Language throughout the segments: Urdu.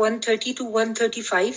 130 to 135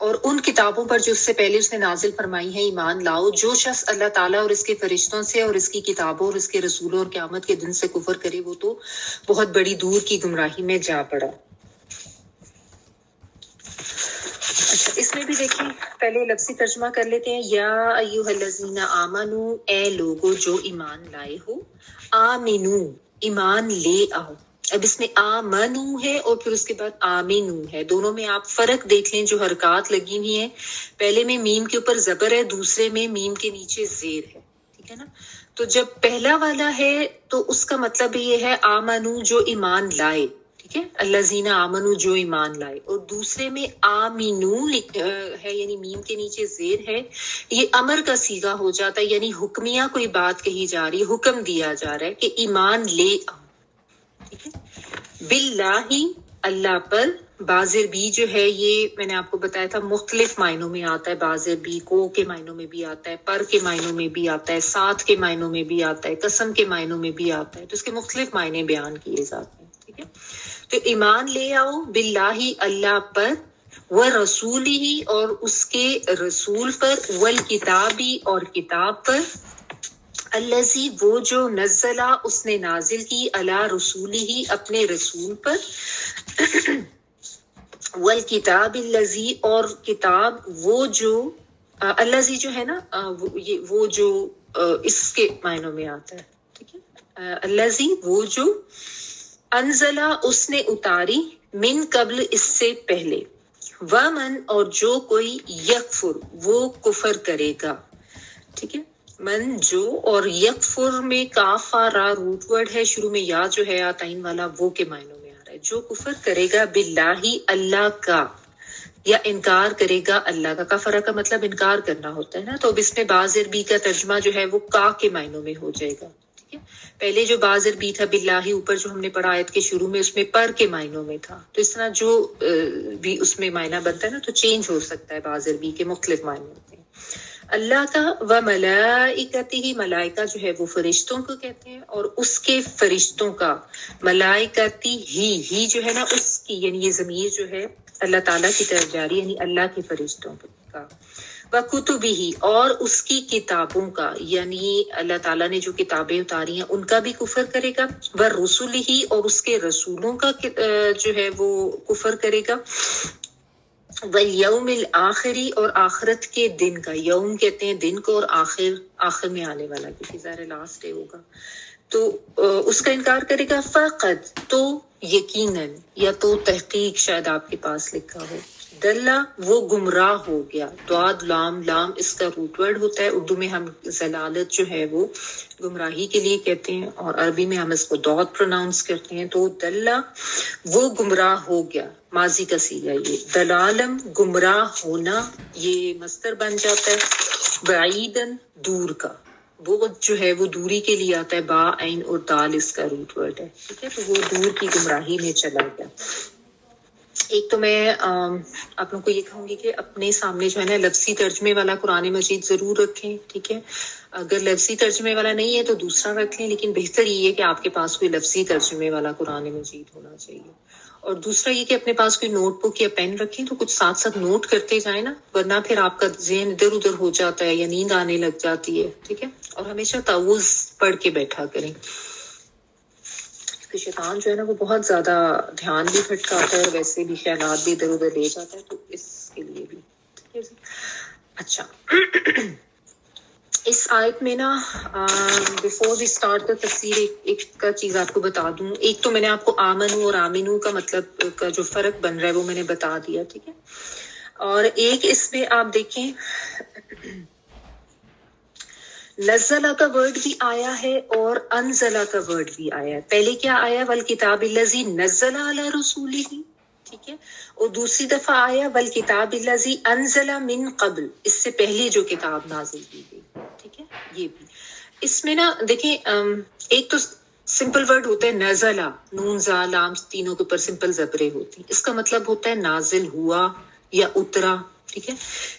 اور ان کتابوں پر جو اس سے پہلے اس نے نازل فرمائی ہیں ایمان لاؤ. جو شخص اللہ تعالیٰ اور اس کے فرشتوں سے اور اس کی کتابوں اور اس کے رسولوں اور قیامت کے دن سے کفر کرے وہ تو بہت بڑی دور کی گمراہی میں جا پڑا. اچھا اس میں بھی دیکھیں پہلے لفظی ترجمہ کر لیتے ہیں. یا ایھا الذین آمنو اے لوگو جو ایمان لائے ہو. آمنو ایمان لے آؤ. اب اس میں آمنو ہے اور پھر اس کے بعد آمنو ہے. دونوں میں آپ فرق دیکھ لیں جو حرکات لگی ہوئی ہیں. پہلے میں میم کے اوپر زبر ہے, دوسرے میں میم کے نیچے زیر ہے. ٹھیک ہے نا. تو جب پہلا والا ہے تو اس کا مطلب یہ ہے آمنو جو ایمان لائے. ٹھیک ہے, الذین آمنو جو ایمان لائے. اور دوسرے میں آمنو ہے یعنی میم کے نیچے زیر ہے. یہ امر کا صیغہ ہو جاتا ہے یعنی حکمیہ کوئی بات کہی جا رہی ہے, حکم دیا جا رہا ہے کہ ایمان لے آؤ. ٹھیک ہے. باللہ اللہ پر. بازر بی جو ہے یہ میں نے آپ کو بتایا تھا مختلف معنوں میں آتا ہے. بازر بی کو کے معنوں میں بھی آتا ہے, پر کے معنوں میں بھی آتا ہے, ساتھ کے معنوں میں بھی آتا ہے, قسم کے معنوں میں بھی آتا ہے. تو اس کے مختلف معنی بیان کیے جاتے ہیں. ٹھیک ہے. تو ایمان لے آؤ باللہ اللہ پر, ورسولہ اور اس کے رسول پر, والکتابی اور کتاب پر, الذی وہ جو نزلہ اس نے نازل کی, علی رسولہ اپنے رسول پر, والکتاب الذی اور کتاب وہ جو الذی جو ہے نا وہ جو اس کے معنوں میں آتا ہے. ٹھیک ہے. الذی وہ جو انزلہ اس نے اتاری, من قبل اس سے پہلے, ومن اور جو کوئی, یکفر وہ کفر کرے گا. ٹھیک ہے. من جو اور یکفر میں کاف را روٹ ورڈ ہے, شروع میں یا جو ہے آتائن والا وہ کے معنوں میں آ رہا ہے. جو کفر کرے گا باللہ اللہ کا, یا انکار کرے گا اللہ کا. کفرہ کا مطلب انکار کرنا ہوتا ہے نا. تو اب اس میں بازر بی کا ترجمہ جو ہے وہ کا کے معنوں میں ہو جائے گا. ٹھیک ہے. پہلے جو بازر بی تھا باللہ اوپر جو ہم نے پڑھا آیت کے شروع میں, اس میں پر کے معنوں میں تھا. تو اس طرح جو بھی اس میں معنی بنتا ہے نا تو چینج ہو سکتا ہے. بازر بی کے مختلف معنی ہوتے ہیں. اللہ کا, و ملائکتہ ملائکہ جو ہے وہ فرشتوں کو کہتے ہیں, اور اس کے فرشتوں کا, ملائکتی ہی جو ہے نا اس کی, یعنی یہ ضمیر جو ہے اللہ تعالیٰ کی طرف جاری یعنی اللہ کے فرشتوں کا. وکتبہ اور اس کی کتابوں کا, یعنی اللہ تعالیٰ نے جو کتابیں اتاری ہیں ان کا بھی کفر کرے گا. ورسلہ اور اس کے رسولوں کا جو ہے وہ کفر کرے گا. والیوم الآخری اور آخرت کے دن کا. یوم کہتے ہیں دن کو, اور آخر میں آنے والا کسی ظاہر لاسٹ ڈے ہوگا تو اس کا انکار کرے گا. فقط تو یقیناً, یا تو تحقیق شاید آپ کے پاس لکھا ہو. دلہ وہ گمراہ ہو گیا. دعاد لام لام اس کا روٹ ورڈ ہوتا ہے. اردو میں ہم ضلالت جو ہے وہ گمراہی کے لیے کہتے ہیں, اور عربی میں ہم اس کو دعد پروناؤنس کرتے ہیں. تو دلہ وہ گمراہ ہو گیا, ماضی کا صیغہ یہ. دلالم گمراہ ہونا, یہ مصدر بن جاتا ہے. بعیدن دور کا, وہ جو ہے وہ دوری کے لیے آتا ہے. با عین اور دال اس کا روٹ ورڈ ہے. ٹھیک ہے. تو وہ دور کی گمراہی میں چلا گیا. ایک تو میں آپ لوگوں کو یہ کہوں گی کہ اپنے سامنے جو ہے نا لفظی ترجمے والا قرآن مجید ضرور رکھیں. ٹھیک ہے. اگر لفظی ترجمے والا نہیں ہے تو دوسرا رکھ لیں, لیکن بہتر یہ ہے کہ آپ کے پاس کوئی لفظی ترجمے والا قرآن مجید ہونا چاہیے. اور دوسرا یہ کہ اپنے پاس کوئی نوٹ بک یا پین رکھیں تو کچھ ساتھ ساتھ نوٹ کرتے جائیں نا, ورنہ پھر آپ کا ذہن ادھر ادھر ہو جاتا ہے یا نیند آنے لگ جاتی ہے. ٹھیک ہے. اور ہمیشہ تعوذ پڑھ کے بیٹھا کریں, کیونکہ شیطان جو ہے نا وہ بہت زیادہ دھیان بھی بھٹکاتا ہے اور ویسے بھی خیالات بھی ادھر ادھر لے جاتا ہے. تو اس کے لیے بھی. ٹھیک ہے جی. اچھا اس آیت میں نا بیفور وی اسٹارٹ دا تفسیر ایک کا چیز آپ کو بتا دوں. ایک تو میں نے آپ کو آمنو اور آمنو کا مطلب کا جو فرق بن رہا ہے وہ میں نے بتا دیا. ٹھیک ہے. اور ایک اس میں آپ دیکھیں نزلہ کا ورڈ بھی آیا ہے اور انزلہ کا ورڈ بھی آیا ہے. پہلے کیا آیا, والکتاب الذی نزل علی رسولہ. ٹھیک ہے. اور دوسری دفعہ آیا والکتاب الذی انزل من قبل, اس سے پہلے جو کتاب نازل کی گئی. ٹھیک ہے. یہ بھی اس میں نا دیکھیں ایک تو سمپل ورڈ ہوتا ہے نزلہ, نون زا لام تینوں کے اوپر سمپل زبریں ہوتی ہیں. اس کا مطلب ہوتا ہے نازل ہوا یا اترا. ٹھیک ہے.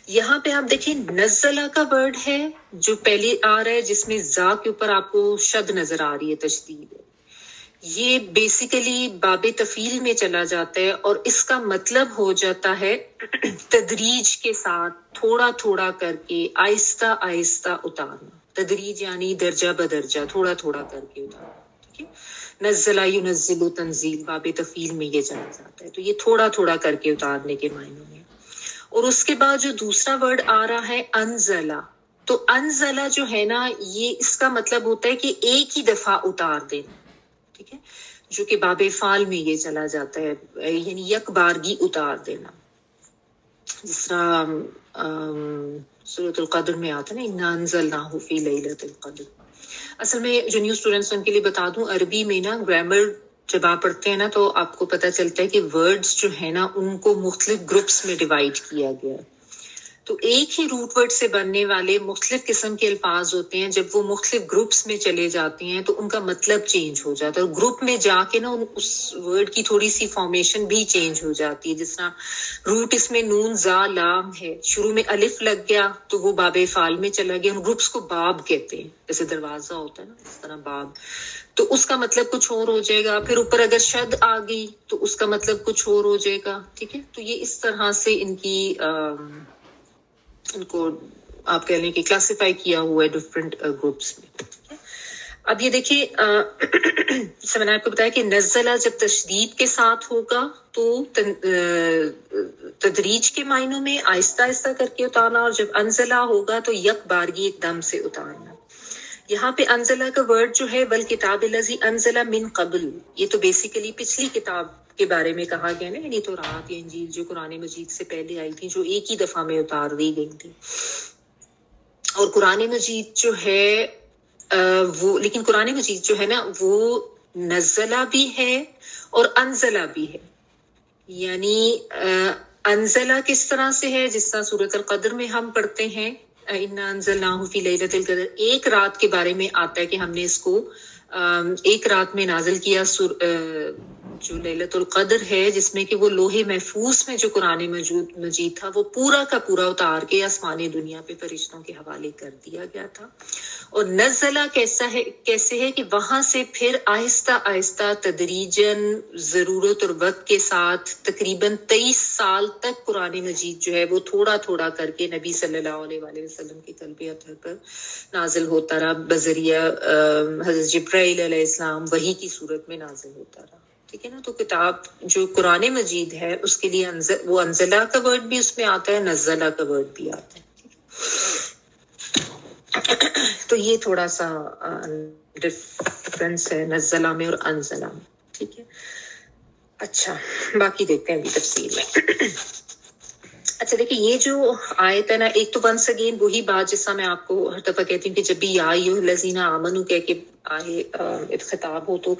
یہاں پہ آپ دیکھیں نزلہ کا ورڈ ہے جو پہلے آ رہا ہے, جس میں زا کے اوپر آپ کو شد نظر آ رہی ہے, تشدید ہے. یہ بیسیکلی باب تفیل میں چلا جاتا ہے اور اس کا مطلب ہو جاتا ہے تدریج کے ساتھ تھوڑا تھوڑا کر کے آہستہ آہستہ اتارنا. تدریج یعنی درجہ بدرجہ تھوڑا تھوڑا کر کے اتارنا. ٹھیک ہے، نزل ینزل تنزیل باب تفیل میں یہ چلا جاتا ہے. تو یہ تھوڑا تھوڑا کر کے اتارنے کے معنوں میں. اور اس کے بعد جو دوسرا ورڈ آ رہا ہے انزلہ، تو انزلہ جو ہے نا یہ اس کا مطلب ہوتا ہے کہ ایک ہی دفعہ اتار دینا. ٹھیک ہے، جو کہ باب فعال میں یہ چلا جاتا ہے، یعنی یک بارگی اتار دینا. جس طرح سورۃ القدر میں آتا ہے نا انا انزلناہ فی لیلۃ القدر. اصل میں جو نیو اسٹوڈنٹس ان کے لیے بتا دوں، عربی میں نا گرامر جب آپ پڑھتے ہیں نا تو آپ کو پتہ چلتا ہے کہ ورڈز جو ہے نا ان کو مختلف گروپس میں ڈیوائڈ کیا گیا ہے. تو ایک ہی روٹ ورڈ سے بننے والے مختلف قسم کے الفاظ ہوتے ہیں، جب وہ مختلف گروپس میں چلے جاتے ہیں تو ان کا مطلب چینج ہو جاتا ہے، اور گروپ میں جا کے نا اس ورڈ کی تھوڑی سی فارمیشن بھی چینج ہو جاتی ہے. جس طرح روٹ اس میں نون زا لام ہے، شروع میں الف لگ گیا تو وہ باب فعال میں چلا گیا. ان گروپس کو باب کہتے ہیں، جیسے دروازہ ہوتا ہے نا اس طرح باب. تو اس کا مطلب کچھ اور ہو جائے گا. پھر اوپر اگر شد آ گئی تو اس کا مطلب کچھ اور ہو جائے گا. ٹھیک ہے، تو یہ اس طرح سے ان کو آپ کہہ لیں کہ کلاسیفائی کیا ہوا ہے ڈفرینٹ گروپس میں. اب یہ دیکھیے جیسے میں نے آپ کو بتایا کہ نزلہ جب تشدید کے ساتھ ہوگا تو تدریج کے معنوں میں آہستہ آہستہ کر کے اتارنا، اور جب انزلہ ہوگا تو یک بارگی ایک دم سے اتارنا. یہاں پہ انزلہ کا ورڈ جو ہے والکتاب الذی انزل من قبل، یہ تو بیسیکلی پچھلی کتاب کے بارے میں کہا گیا نا، یعنی تورات یا انجیل جو قرآن مجید سے پہلے آئی تھی، جو ایک ہی دفعہ میں اتار دی گئی تھی. اور قرآن مجید جو ہے وہ، لیکن قرآن مجید جو ہے نا وہ نزلہ بھی ہے اور انزلہ بھی ہے. یعنی انزلہ کس طرح سے ہے، جس طرح سورۃ القدر میں ہم پڑھتے ہیں انا انزلناہ فی لیلۃ القدر، ایک رات کے بارے میں آتا ہے کہ ہم نے اس کو ایک رات میں نازل کیا. جو لیلۃ القدر ہے جس میں کہ وہ لوح محفوظ میں جو قرآن مجید تھا وہ پورا کا پورا اتار کے آسمانی دنیا پہ فرشتوں کے حوالے کر دیا گیا تھا. اور نزلہ کیسے ہے کہ وہاں سے پھر آہستہ آہستہ تدریجاً ضرورت اور وقت کے ساتھ تقریباً 23 سال تک قرآن مجید جو ہے وہ تھوڑا تھوڑا کر کے نبی صلی اللہ علیہ وآلہ وسلم کے قلب اطہر پر نازل ہوتا رہا، بذریعہ حضرت جبرائیل علیہ السلام وحی کی صورت میں نازل ہوتا رہا. ٹھیک ہے نا، تو کتاب جو قرآن مجید ہے اس کے لیے وہ انزلہ کا ورڈ بھی اس میں آتا ہے، نزلہ کا ورڈ بھی آتا ہے. تو یہ تھوڑا سا ڈفرنس ہے نزلہ میں اور انزلہ میں. ٹھیک ہے، اچھا باقی دیکھتے ہیں ابھی تفصیل میں. اچھا دیکھیں، یہ جو آیت ہے نا، ایک تو ونس اگین وہی بات جیسا میں آپ کو ہر دفعہ کہتی ہوں کہ جب بھی یا ایھا الذین آمنوا کہہ کے آئے خطاب ہو تو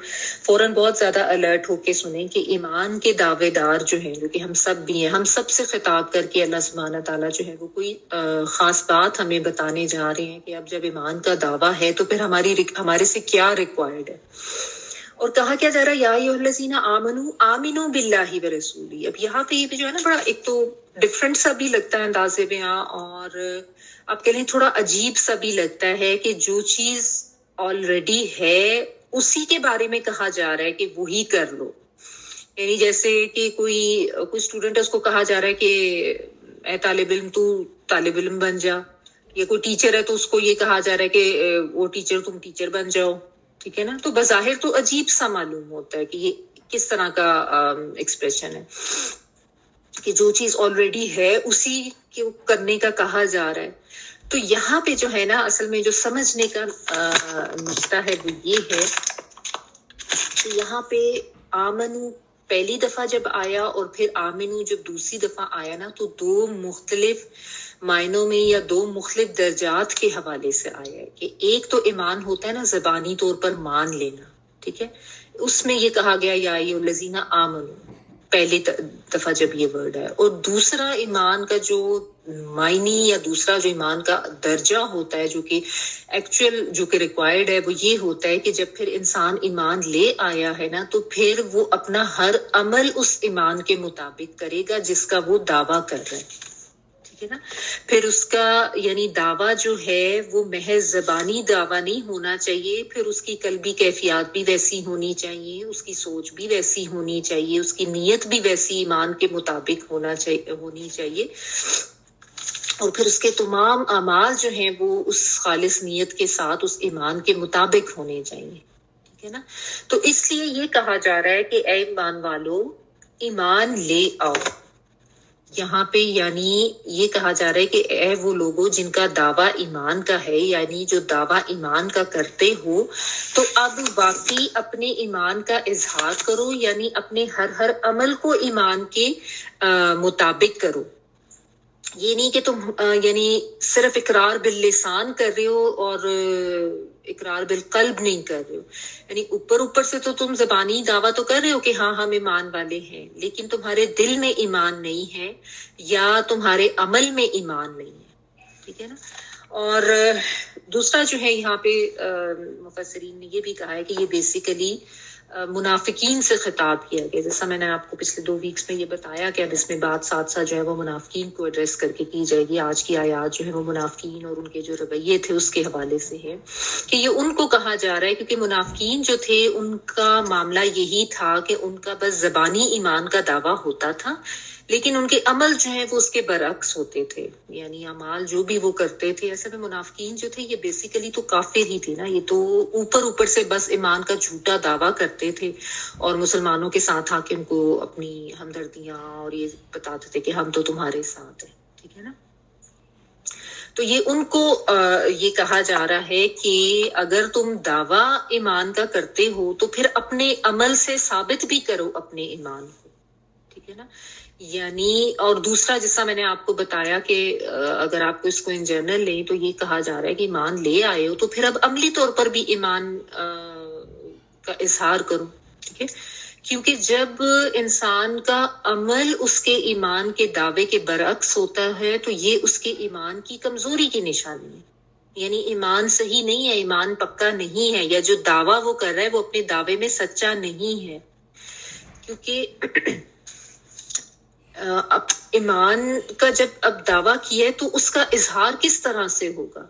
فوراً بہت زیادہ الرٹ ہو کے سنیں کہ ایمان کے دعوے دار جو ہیں، جو کہ ہم سب بھی ہیں، ہم سب سے خطاب کر کے اللہ سبحانہ تعالیٰ جو ہے وہ کوئی خاص بات ہمیں بتانے جا رہے ہیں کہ اب جب ایمان کا دعویٰ ہے تو پھر ہمارے سے کیا ریکوائرڈ ہے. اور کہا کیا جا رہا ہے، یا ایھا الذین آمنوا آمنوا باللہ ورسولہ. اب یہاں پہ یہ بھی جو ہے نا بڑا ایک تو ڈفرینٹ سا بھی لگتا ہے انداز بیاں، اور آپ کہہ لیں تھوڑا عجیب سا بھی لگتا ہے کہ جو چیز آلریڈی ہے اسی کے بارے میں کہا جا رہا ہے کہ وہی کر لو. یعنی جیسے کہ کوئی اسٹوڈنٹ ہے، اس کو کہا جا رہا ہے کہ اے طالب علم تو طالب علم بن جا، یا کوئی ٹیچر ہے تو اس کو یہ کہا جا رہا ہے کہ وہ ٹیچر تم ٹیچر بن جاؤ. ٹھیک ہے نا، تو بظاہر تو عجیب سا معلوم ہوتا ہے کہ یہ کس طرح کا ایکسپریشن ہے کہ جو چیز آلریڈی ہے اسی کو کرنے کا کہا جا رہا ہے. تو یہاں پہ جو ہے نا اصل میں جو سمجھنے کا نقطہ ہے وہ یہ ہے کہ یہاں پہ آمنو پہلی دفعہ جب آیا اور پھر آمنو جب دوسری دفعہ آیا نا، تو دو مختلف معنوں میں یا دو مختلف درجات کے حوالے سے آیا ہے. کہ ایک تو ایمان ہوتا ہے نا زبانی طور پر مان لینا، ٹھیک ہے، اس میں یہ کہا گیا یا ایھا الذین آمنوا پہلی دفعہ جب یہ ورڈ ہے. اور دوسرا ایمان کا جو معنی یا دوسرا جو ایمان کا درجہ ہوتا ہے جو کہ ایکچوئل جو کہ ریکوائرڈ ہے، وہ یہ ہوتا ہے کہ جب پھر انسان ایمان لے آیا ہے نا تو پھر وہ اپنا ہر عمل اس ایمان کے مطابق کرے گا جس کا وہ دعویٰ کر رہا ہے. ٹھیک ہے نا. پھر اس کا یعنی دعویٰ جو ہے وہ محض زبانی دعویٰ نہیں ہونا چاہیے, پھر اس کی قلبی کیفیات بھی ویسی ہونی چاہیے, اس کی سوچ بھی ویسی ہونی چاہیے, اس کی نیت بھی ویسی ایمان کے مطابق ہونی چاہیے, اور پھر اس کے تمام اعمال جو ہیں وہ اس خالص نیت کے ساتھ اس ایمان کے مطابق ہونے چاہیے. ٹھیک ہے نا. تو اس لیے یہ کہا جا رہا ہے کہ اے ایمان والو ایمان لے آؤ. یہاں پہ یعنی یہ کہا جا رہا ہے کہ اے وہ لوگوں جن کا دعویٰ ایمان کا ہے, یعنی جو دعویٰ ایمان کا کرتے ہو, تو اب واقعی اپنے ایمان کا اظہار کرو, یعنی اپنے ہر عمل کو ایمان کے مطابق کرو. یہ نہیں کہ تم یعنی صرف اقرار باللسان کر رہے ہو اور اقرار بالقلب نہیں کر رہے ہو. یعنی اوپر سے تو تم زبانی دعویٰ تو کر رہے ہو کہ ہاں ہم ایمان والے ہیں, لیکن تمہارے دل میں ایمان نہیں ہے یا تمہارے عمل میں ایمان نہیں ہے. ٹھیک ہے نا. اور دوسرا جو ہے یہاں پہ مفسرین نے یہ بھی کہا ہے کہ یہ بیسیکلی منافقین سے خطاب کیا گیا. جیسا میں نے آپ کو پچھلے 2 ویکس میں یہ بتایا کہ اب اس میں بات ساتھ ساتھ جو ہے وہ منافقین کو ایڈریس کر کے کی جائے گی. آج کی آیات جو ہے وہ منافقین اور ان کے جو رویے تھے اس کے حوالے سے ہے کہ یہ ان کو کہا جا رہا ہے, کیونکہ منافقین جو تھے ان کا معاملہ یہی تھا کہ ان کا بس زبانی ایمان کا دعویٰ ہوتا تھا, لیکن ان کے عمل جو ہے وہ اس کے برعکس ہوتے تھے. یعنی اعمال جو بھی وہ کرتے تھے, ایسے میں منافقین جو تھے یہ بیسیکلی تو کافر ہی تھے نا. یہ تو اوپر سے بس ایمان کا جھوٹا دعویٰ کرتے تھے اور مسلمانوں کے ساتھ آ کے ان کو اپنی ہمدردیاں اور یہ بتاتے تھے کہ ہم تو تمہارے ساتھ ہیں. ٹھیک ہے نا. تو یہ ان کو یہ کہا جا رہا ہے کہ اگر تم دعویٰ ایمان کا کرتے ہو تو پھر اپنے عمل سے ثابت بھی کرو اپنے ایمان کو. ٹھیک ہے نا. یعنی اور دوسرا جیسا میں نے آپ کو بتایا کہ اگر آپ کو اس کو ان جنرل لیں تو یہ کہا جا رہا ہے کہ ایمان لے آئے ہو تو پھر اب عملی طور پر بھی ایمان کا اظہار کرو. ٹھیک ہے. کیونکہ جب انسان کا عمل اس کے ایمان کے دعوے کے برعکس ہوتا ہے تو یہ اس کے ایمان کی کمزوری کی نشانی ہے. یعنی ایمان صحیح نہیں ہے, ایمان پکا نہیں ہے, یا جو دعویٰ وہ کر رہا ہے وہ اپنے دعوے میں سچا نہیں ہے. کیونکہ اب ایمان کا جب اب دعویٰ کیا ہے تو اس کا اظہار کس طرح سے ہوگا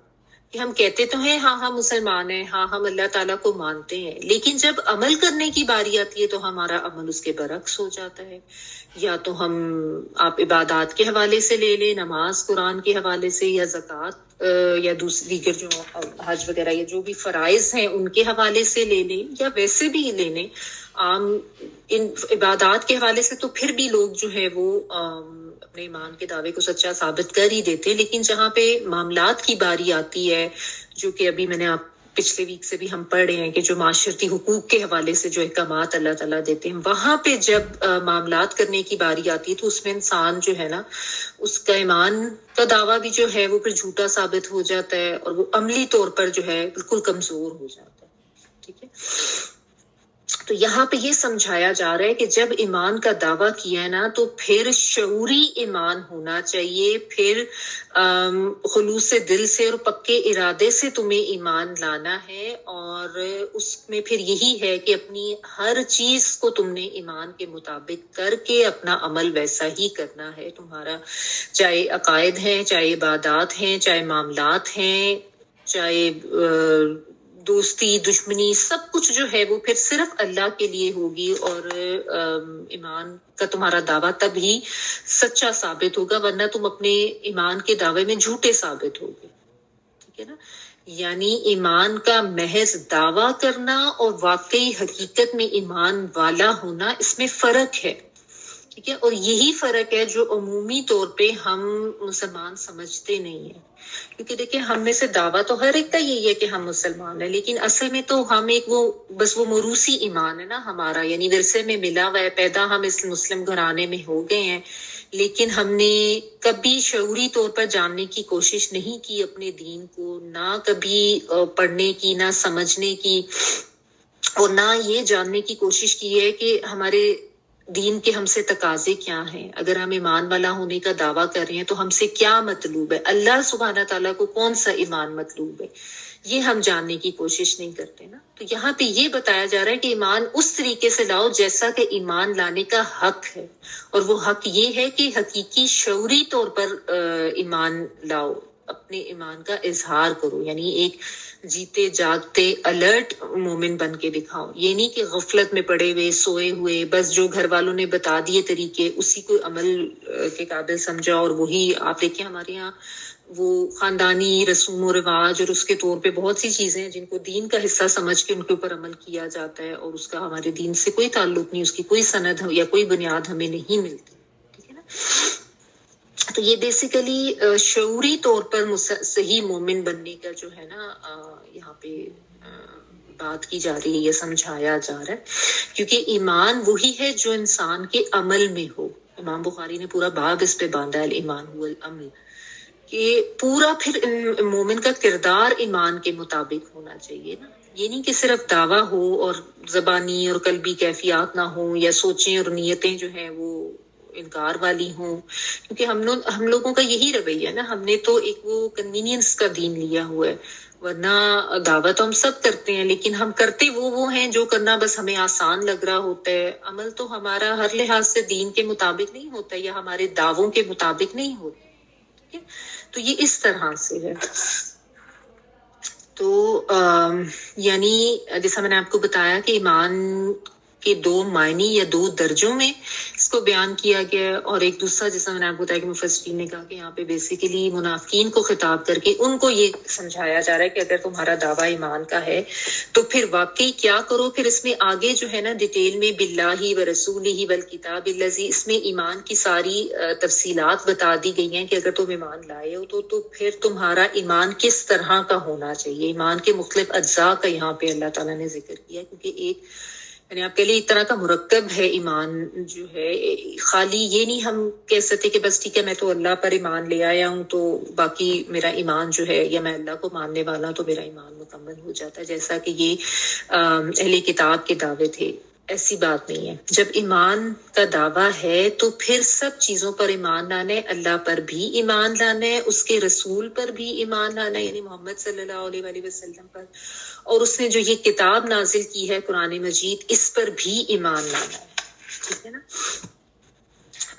کہ ہم کہتے تو ہیں ہاں ہم مسلمان ہیں, ہاں ہم اللہ تعالیٰ کو مانتے ہیں, لیکن جب عمل کرنے کی باری آتی ہے تو ہمارا عمل اس کے برعکس ہو جاتا ہے. یا تو ہم آپ عبادات کے حوالے سے لے لیں, نماز قرآن کے حوالے سے, یا زکوٰۃ یا دیگر جو حج وغیرہ یا جو بھی فرائض ہیں ان کے حوالے سے لے لیں, یا ویسے بھی لے لیں عام ان عبادات کے حوالے سے, تو پھر بھی لوگ جو ہے وہ اپنے ایمان کے دعوے کو سچا ثابت کر ہی دیتے. لیکن جہاں پہ معاملات کی باری آتی ہے, جو کہ ابھی میں نے آپ پچھلے ویک سے بھی ہم پڑھ رہے ہیں کہ جو معاشرتی حقوق کے حوالے سے جو احکامات اللہ تعالیٰ دیتے ہیں, وہاں پہ جب معاملات کرنے کی باری آتی ہے تو اس میں انسان جو ہے نا اس کا ایمان کا دعویٰ بھی جو ہے وہ پھر جھوٹا ثابت ہو جاتا ہے اور وہ عملی طور پر جو ہے بالکل کمزور ہو جاتا ہے. ٹھیک ہے. تو یہاں پہ یہ سمجھایا جا رہا ہے کہ جب ایمان کا دعویٰ کیا ہے نا تو پھر شعوری ایمان ہونا چاہیے, پھر خلوص دل سے اور پکے ارادے سے تمہیں ایمان لانا ہے, اور اس میں پھر یہی ہے کہ اپنی ہر چیز کو تم نے ایمان کے مطابق کر کے اپنا عمل ویسا ہی کرنا ہے. تمہارا چاہے عقائد ہیں, چاہے عبادات ہیں, چاہے معاملات ہیں, چاہے دوستی دشمنی, سب کچھ جو ہے وہ پھر صرف اللہ کے لیے ہوگی, اور ایمان کا تمہارا دعویٰ تب ہی سچا ثابت ہوگا, ورنہ تم اپنے ایمان کے دعوے میں جھوٹے ثابت ہوگے. ٹھیک ہے نا. یعنی ایمان کا محض دعویٰ کرنا اور واقعی حقیقت میں ایمان والا ہونا, اس میں فرق ہے. ٹھیک ہے. اور یہی فرق ہے جو عمومی طور پہ ہم مسلمان سمجھتے نہیں ہیں. کیونکہ دیکھیں ہم میں سے دعویٰ تو ہر ایک کا یہی ہے کہ ہم مسلمان ہیں, لیکن اصل میں تو ہم ایک وہ بس وہ موروثی ایمان ہے نا ہمارا, یعنی ورثے میں ملا ہوا ہے, پیدا ہم اس مسلم گھرانے میں ہو گئے ہیں, لیکن ہم نے کبھی شعوری طور پر جاننے کی کوشش نہیں کی اپنے دین کو, نہ کبھی پڑھنے کی, نہ سمجھنے کی, اور نہ یہ جاننے کی کوشش کی ہے کہ ہمارے دین کے ہم سے تقاضے کیا ہیں. اگر ہم ایمان والا ہونے کا دعویٰ کر رہے ہیں تو ہم سے کیا مطلوب ہے, اللہ سبحانہ تعالیٰ کو کون سا ایمان مطلوب ہے. یہ ہم جاننے کی کوشش نہیں کرتے نا. تو یہاں پہ یہ بتایا جا رہا ہے کہ ایمان اس طریقے سے لاؤ جیسا کہ ایمان لانے کا حق ہے, اور وہ حق یہ ہے کہ حقیقی شعوری طور پر ایمان لاؤ, اپنے ایمان کا اظہار کرو, یعنی ایک جیتے جاگتے الرٹ مومن بن کے دکھاؤ. یہ نہیں کہ غفلت میں پڑے ہوئے سوئے ہوئے بس جو گھر والوں نے بتا دیے طریقے اسی کو عمل کے قابل سمجھا, اور وہی آپ دیکھیں ہمارے یہاں وہ خاندانی رسوم و رواج اور اس کے طور پہ بہت سی چیزیں ہیں جن کو دین کا حصہ سمجھ کے ان کے اوپر عمل کیا جاتا ہے, اور اس کا ہمارے دین سے کوئی تعلق نہیں, اس کی کوئی سند یا کوئی بنیاد ہمیں نہیں ملتی. ٹھیک ہے نا. تو یہ بیسیکلی شعوری طور پر صحیح مومن بننے کا جو ہے نا یہاں پہ بات کی جا رہی ہے, یہ سمجھایا جا رہا ہے, کیونکہ ایمان وہی ہے جو انسان کے عمل میں ہو. امام بخاری نے پورا باب اس پہ باندھا ہے, ایمان هو العمل, کہ پورا پھر مومن کا کردار ایمان کے مطابق ہونا چاہیے نا. یہ نہیں کہ صرف دعویٰ ہو اور زبانی اور قلبی کیفیات نہ ہوں, یا سوچیں اور نیتیں جو ہیں وہ انکار والی ہوں, کیونکہ ہم لوگوں کا یہی رویہ ہے نا. ہم نے تو ایک وہ کنوینئنس کا دین لیا ہوا ہے, ورنہ دعوت تو ہم سب کرتے ہیں, لیکن ہم کرتے وہ ہیں جو کرنا بس ہمیں آسان لگ رہا ہوتا ہے. عمل تو ہمارا ہر لحاظ سے دین کے مطابق نہیں ہوتا, یا ہمارے دعووں کے مطابق نہیں ہوتا. تو یہ اس طرح سے ہے. تو یعنی جیسا میں نے آپ کو بتایا کہ ایمان کے دو معنی یا دو درجوں میں اس کو بیان کیا گیا, اور ایک دوسرا جیسا میں نے آپ کو بتایا کہ مفسرین نے کہا کہ یہاں پہ بیسیکلی منافقین کو خطاب کر کے ان کو یہ سمجھایا جا رہا ہے کہ اگر تمہارا دعویٰ ایمان کا ہے تو پھر واقعی کیا کرو. پھر اس میں آگے جو ہے نا ڈیٹیل میں باللہ و رسولہ والکتاب الذی, اس میں ایمان کی ساری تفصیلات بتا دی گئی ہیں کہ اگر تم ایمان لائے ہو تو پھر تمہارا ایمان کس طرح کا ہونا چاہیے. ایمان کے مختلف اجزاء کا یہاں پہ اللہ تعالیٰ نے ذکر کیا, کیونکہ ایک یعنی آپ کے لیے ایک طرح کا مرکب ہے ایمان جو ہے. خالی یہ نہیں ہم کہہ سکتے کہ بس ٹھیک ہے میں تو اللہ پر ایمان لے آیا ہوں تو باقی میرا ایمان جو ہے, یا میں اللہ کو ماننے والا ہوں تو میرا ایمان مکمل ہو جاتا ہے, جیسا کہ یہ اہل کتاب کے دعوے تھے. ایسی بات نہیں ہے. جب ایمان کا دعویٰ ہے تو پھر سب چیزوں پر ایمان لانا ہے, اللہ پر بھی ایمان لانا ہے, اس کے رسول پر بھی ایمان لانا ہے, یعنی محمد صلی اللہ علیہ وآلہ وسلم پر, اور اس نے جو یہ کتاب نازل کی ہے قرآن مجید اس پر بھی ایمان لانا ہے. ٹھیک ہے نا.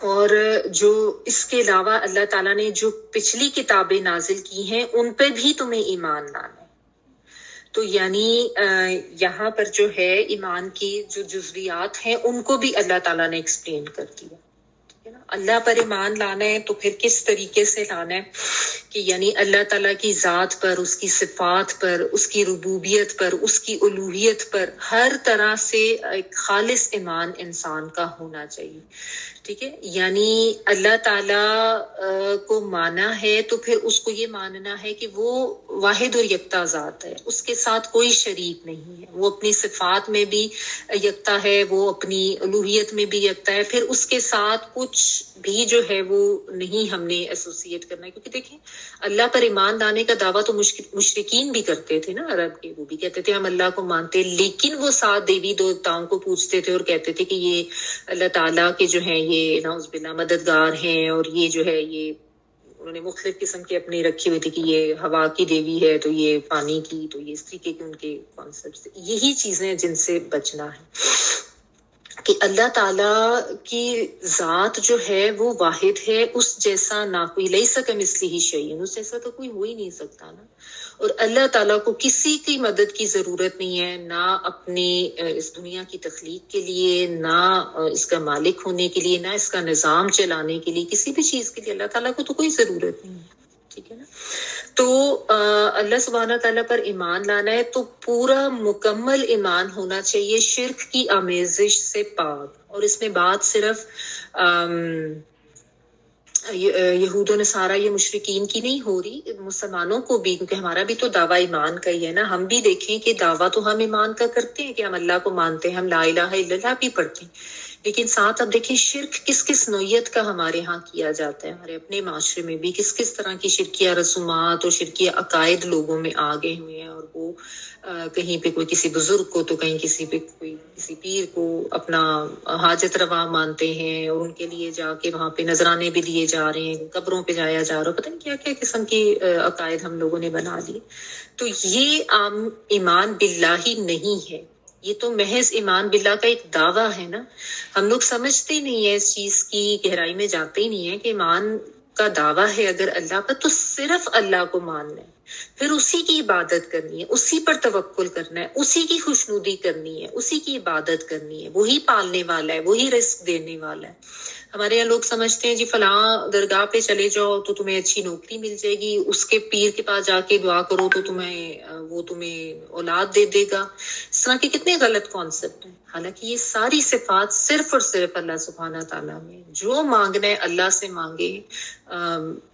اور جو اس کے علاوہ اللہ تعالیٰ نے جو پچھلی کتابیں نازل کی ہیں ان پہ بھی تمہیں ایمان لانا ہے. تو یعنی یہاں پر جو ہے ایمان کی جو جزویات ہیں ان کو بھی اللہ تعالیٰ نے ایکسپلین کر دیا. اللہ پر ایمان لانا ہے تو پھر کس طریقے سے لانا ہے کہ یعنی اللہ تعالیٰ کی ذات پر, اس کی صفات پر, اس کی ربوبیت پر, اس کی الوہیت پر ہر طرح سے ایک خالص ایمان انسان کا ہونا چاہیے. ٹھیک ہے. یعنی اللہ تعالیٰ کو مانا ہے تو پھر اس کو یہ ماننا ہے کہ وہ واحد اور یکتا ذات ہے, اس کے ساتھ کوئی شریک نہیں ہے, وہ اپنی صفات میں بھی یکتا ہے, وہ اپنی الوہیت میں بھی یکتا ہے, پھر اس کے ساتھ کچھ بھی جو ہے وہ نہیں ہم نے ایسوسیٹ کرنا ہے. کیونکہ دیکھیں اللہ پر ایمان لانے کا دعویٰ تو مشرکین بھی کرتے تھے نا عرب کے, وہ بھی کہتے تھے ہم اللہ کو مانتے, لیکن وہ 7 دیوی دیوتاؤں کو پوجتے تھے اور کہتے تھے کہ یہ اللہ تعالیٰ کے جو ہیں یہ نعوذ باللہ مددگار ہیں, اور یہ جو ہے یہ انہوں نے مختلف قسم کے اپنے رکھی ہوئی تھی کہ یہ ہوا کی دیوی ہے تو یہ پانی کی, تو یہ اس طریقے کے ان کے کانسیپٹس. یہی چیزیں جن سے بچنا ہے کہ اللہ تعالیٰ کی ذات جو ہے وہ واحد ہے, اس جیسا نہ کوئی, لیس کمثلہ شیء, اس جیسا تو کوئی ہو ہی نہیں سکتا نا. اور اللہ تعالیٰ کو کسی کی مدد کی ضرورت نہیں ہے, نہ اپنی اس دنیا کی تخلیق کے لیے, نہ اس کا مالک ہونے کے لیے, نہ اس کا نظام چلانے کے لیے, کسی بھی چیز کے لیے اللہ تعالیٰ کو تو کوئی ضرورت نہیں ہے. ٹھیک ہے نا. تو اللہ سبحانہ تعالیٰ پر ایمان لانا ہے تو پورا مکمل ایمان ہونا چاہیے, شرک کی آمیزش سے پاک. اور اس میں بات صرف یہود و نصارہ یا مشرکین کی نہیں ہو رہی, مسلمانوں کو بھی, کیونکہ ہمارا بھی تو دعویٰ ایمان کا ہی ہے نا. ہم بھی دیکھیں کہ دعویٰ تو ہم ایمان کا کرتے ہیں کہ ہم اللہ کو مانتے ہیں, ہم لا الہ الا اللہ بھی پڑھتے ہیں, لیکن ساتھ اب دیکھیں شرک کس کس نوعیت کا ہمارے ہاں کیا جاتا ہے، ہمارے اپنے معاشرے میں بھی کس کس طرح کی شرکیہ رسومات اور شرکیہ عقائد لوگوں میں آ گئے ہوئے ہیں، اور وہ کہیں پہ کوئی کسی بزرگ کو تو کہیں کسی پہ کوئی کسی پیر کو اپنا حاجت روا مانتے ہیں، اور ان کے لیے جا کے وہاں پہ نذرانے بھی دیے جا رہے ہیں، قبروں پہ جایا جا رہا ہے، پتہ نہیں کیا کیا قسم کی عقائد ہم لوگوں نے بنا لی. تو یہ عام ایمان باللہ ہی نہیں ہے، یہ تو محض ایمان باللہ کا ایک دعویٰ ہے نا. ہم لوگ سمجھتے نہیں ہیں، اس چیز کی گہرائی میں جاتے ہی نہیں ہیں کہ ایمان کا دعویٰ ہے اگر اللہ پر تو صرف اللہ کو ماننا ہے، پھر اسی کی عبادت کرنی ہے، اسی پر توکل کرنا ہے، اسی کی خوشنودی کرنی ہے، اسی کی عبادت کرنی ہے. وہی پالنے والا ہے، وہی رزق دینے والا ہے. ہمارے یہاں لوگ سمجھتے ہیں جی فلاں درگاہ پہ چلے جاؤ تو تمہیں اچھی نوکری مل جائے گی، اس کے پیر کے پاس جا کے دعا کرو تو وہ تمہیں اولاد دے دے گا. اس طرح کے کتنے غلط کانسیپٹ ہیں. حالانکہ یہ ساری صفات صرف اور صرف اللہ سبحانہ تعالیٰ میں، جو مانگنا ہے اللہ سے مانگے،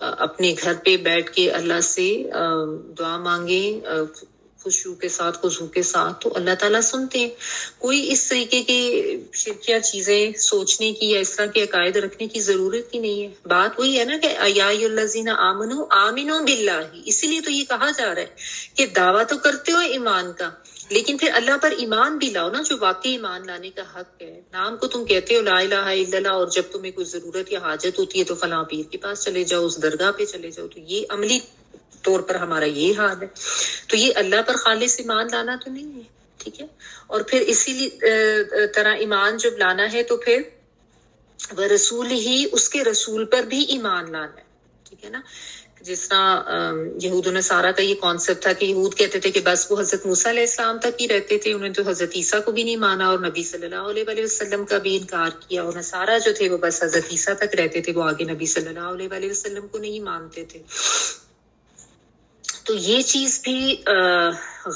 اپنے گھر پہ بیٹھ کے اللہ سے دعا مانگے خشوع کے ساتھ، خضوع کے ساتھ، تو اللہ تعالیٰ سنتے ہیں. کوئی اس طریقے کی شرکیہ چیزیں سوچنے کی یا اس طرح کے عقائد رکھنے کی ضرورت ہی نہیں ہے. بات وہی ہے نا کہ یا ایھا الذین آمنوا آمنوا باللہ، اسی لیے تو یہ کہا جا رہا ہے کہ دعویٰ تو کرتے ہو ایمان کا، لیکن پھر اللہ پر ایمان بھی لاؤ نا، جو واقعی ایمان لانے کا حق ہے. نام کو تم کہتے ہو لا الہ الا اللہ، اور جب تمہیں کوئی ضرورت یا حاجت ہوتی ہے تو فلاں پیر کے پاس چلے جاؤ، اس درگاہ پہ چلے جاؤ، تو یہ عملی طور پر ہمارا یہ حال ہے. تو یہ اللہ پر خالص ایمان لانا تو نہیں ہے، ٹھیک ہے. اور پھر اسی طرح ایمان جب لانا ہے تو پھر وہ رسول ہی، اس کے رسول پر بھی ایمان لانا ہے، ٹھیک ہے نا. جس طرح یہود و نصارہ کا یہ کانسیپٹ تھا کہ یہود کہتے تھے کہ بس وہ حضرت موسیٰ علیہ السلام تک ہی رہتے تھے، انہوں نے تو حضرت عیسیٰ کو بھی نہیں مانا اور نبی صلی اللہ علیہ وسلم کا بھی انکار کیا. اور نصارہ جو تھے وہ بس حضرت عیسیٰ تک رہتے تھے، وہ آگے نبی صلی اللہ علیہ وسلم کو نہیں مانتے تھے. تو یہ چیز بھی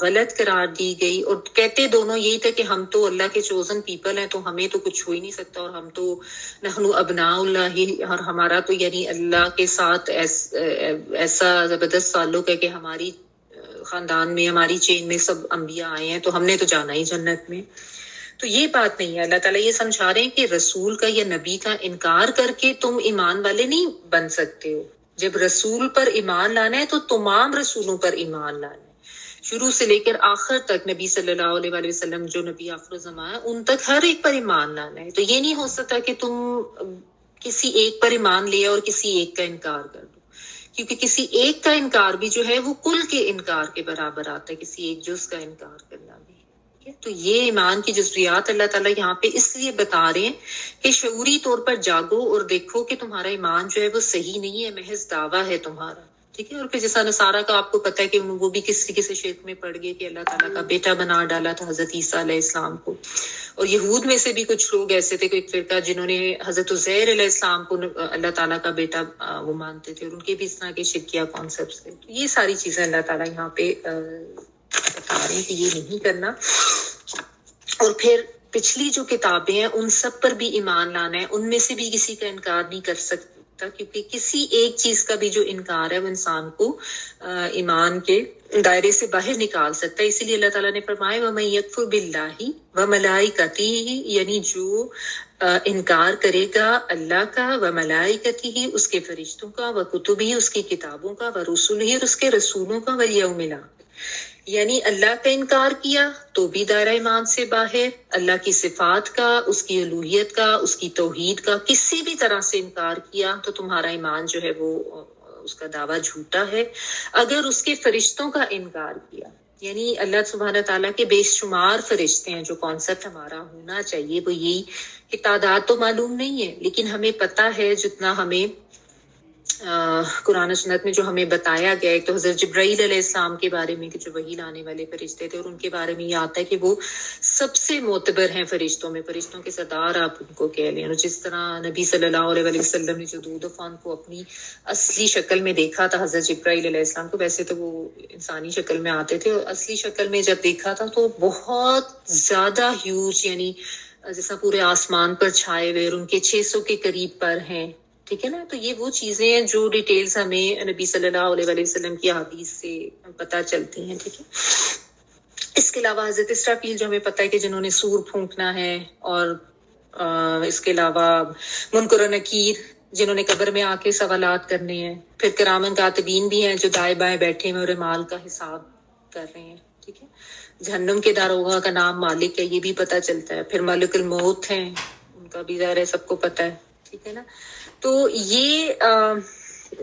غلط قرار دی گئی، اور کہتے دونوں یہی تھے کہ ہم تو اللہ کے چوزن پیپل ہیں، تو ہمیں تو کچھ ہو ہی نہیں سکتا، اور ہم تو نحن ابناء اللہ، اور ہمارا تو یعنی اللہ کے ساتھ ایسا زبردست تعلق ہے کہ ہماری خاندان میں، ہماری چین میں سب انبیاء آئے ہیں، تو ہم نے تو جانا ہی جنت میں. تو یہ بات نہیں ہے. اللہ تعالیٰ یہ سمجھا رہے ہیں کہ رسول کا یا نبی کا انکار کر کے تم ایمان والے نہیں بن سکتے ہو. جب رسول پر ایمان لانا ہے تو تمام رسولوں پر ایمان لانا ہے، شروع سے لے کر آخر تک. نبی صلی اللہ علیہ وسلم جو نبی آخر الزمان ہے، ان تک ہر ایک پر ایمان لانا ہے. تو یہ نہیں ہو سکتا کہ تم کسی ایک پر ایمان لے اور کسی ایک کا انکار کر دو، کیونکہ کسی ایک کا انکار بھی جو ہے وہ کل کے انکار کے برابر آتا ہے، کسی ایک جز کا انکار کرنا بھی. تو یہ ایمان کی جزویات اللہ تعالیٰ یہاں پہ اس لیے بتا رہے ہیں کہ شعوری طور پر جاگو اور دیکھو کہ تمہارا ایمان جو ہے وہ صحیح نہیں ہے، محض دعویٰ ہے تمہارا، ٹھیک ہے. اور پھر جیسا نصارہ کا آپ کو پتہ ہے کہ وہ بھی کس طریقے سے شرک میں پڑ گئے کہ اللہ تعالیٰ کا بیٹا بنا ڈالا تھا حضرت عیسیٰ علیہ السلام کو. اور یہود میں سے بھی کچھ لوگ ایسے تھے، کوئی فرقہ جنہوں نے حضرت عزیر علیہ السلام کو اللہ تعالیٰ کا بیٹا وہ مانتے تھے، اور ان کے بھی اس طرح کے شرکیہ کانسیپٹس تھے. تو یہ ساری چیزیں اللہ تعالیٰ یہاں پہ بتا رہے ہیں کہ یہ نہیں کرنا. اور پھر پچھلی جو کتابیں ہیں ان سب پر بھی ایمان لانا ہے، ان میں سے بھی کسی کا انکار نہیں کر سکتا، کیونکہ کسی ایک چیز کا بھی جو انکار ہے وہ انسان کو ایمان کے دائرے سے باہر نکال سکتا ہے. اسی لیے اللہ تعالیٰ نے فرمایا وَمَن يَكْفُرْ بِاللَّهِ وَمَلَائِكَتِهِ، یعنی جو انکار کرے گا اللہ کا، وَمَلَائِكَتِهِ اس کے فرشتوں کا، وَكُتُبِهِ اس کی کتابوں کا، وَرُسُلِهِ اور اس کے رسولوں کا، وَالْيَوْمِ الْآخِرِ یعنی اللہ کا انکار کیا تو بھی دائرہ ایمان سے باہر، اللہ کی صفات کا، اس کی الوہیت کا، اس کی توحید کا کسی بھی طرح سے انکار کیا تو تمہارا ایمان جو ہے وہ اس کا دعویٰ جھوٹا ہے. اگر اس کے فرشتوں کا انکار کیا، یعنی اللہ سبحانہ تعالیٰ کے بے شمار فرشتے ہیں، جو کانسیپٹ ہمارا ہونا چاہیے وہ یہی کہ تعداد تو معلوم نہیں ہے، لیکن ہمیں پتہ ہے جتنا ہمیں قرآن و سنت میں جو ہمیں بتایا گیا ہے. تو حضرت جبرائیل علیہ السلام کے بارے میں کہ جو وحی لانے والے فرشتے تھے، اور ان کے بارے میں یہ آتا ہے کہ وہ سب سے معتبر ہیں فرشتوں میں، فرشتوں کے سردار آپ ان کو کہہ لیں. اور جس طرح نبی صلی اللہ علیہ وسلم نے جو دو دفعہ کو اپنی اصلی شکل میں دیکھا تھا حضرت جبرائیل علیہ السلام کو، ویسے تو وہ انسانی شکل میں آتے تھے، اور اصلی شکل میں جب دیکھا تھا تو بہت زیادہ ہیوج، یعنی جیسا پورے آسمان پر چھائے ہوئے، اور ان کے 600 کے قریب پر ہیں، ٹھیک ہے نا. تو یہ وہ چیزیں ہیں جو ڈیٹیلز ہمیں نبی صلی اللہ علیہ وسلم کی حدیث سے پتہ چلتی ہیں، ٹھیک ہے. اس کے علاوہ حضرت اسرافیل جو ہمیں پتہ ہے کہ جنہوں نے سور پھونکنا ہے، اور اس کے علاوہ منکر و نکیر جنہوں نے قبر میں آ کے سوالات کرنے ہیں، پھر کرامن کاتبین بھی ہیں جو دائیں بائیں بیٹھے ہوئے اور مال کا حساب کر رہے ہیں، ٹھیک ہے۔ جہنم کے داروغہ کا نام مالک ہے، یہ بھی پتہ چلتا ہے۔ پھر ملک الموت ہیں، ان کا بھی ظاہر ہے سب کو پتہ ہے، ٹھیک ہے نا۔ تو یہ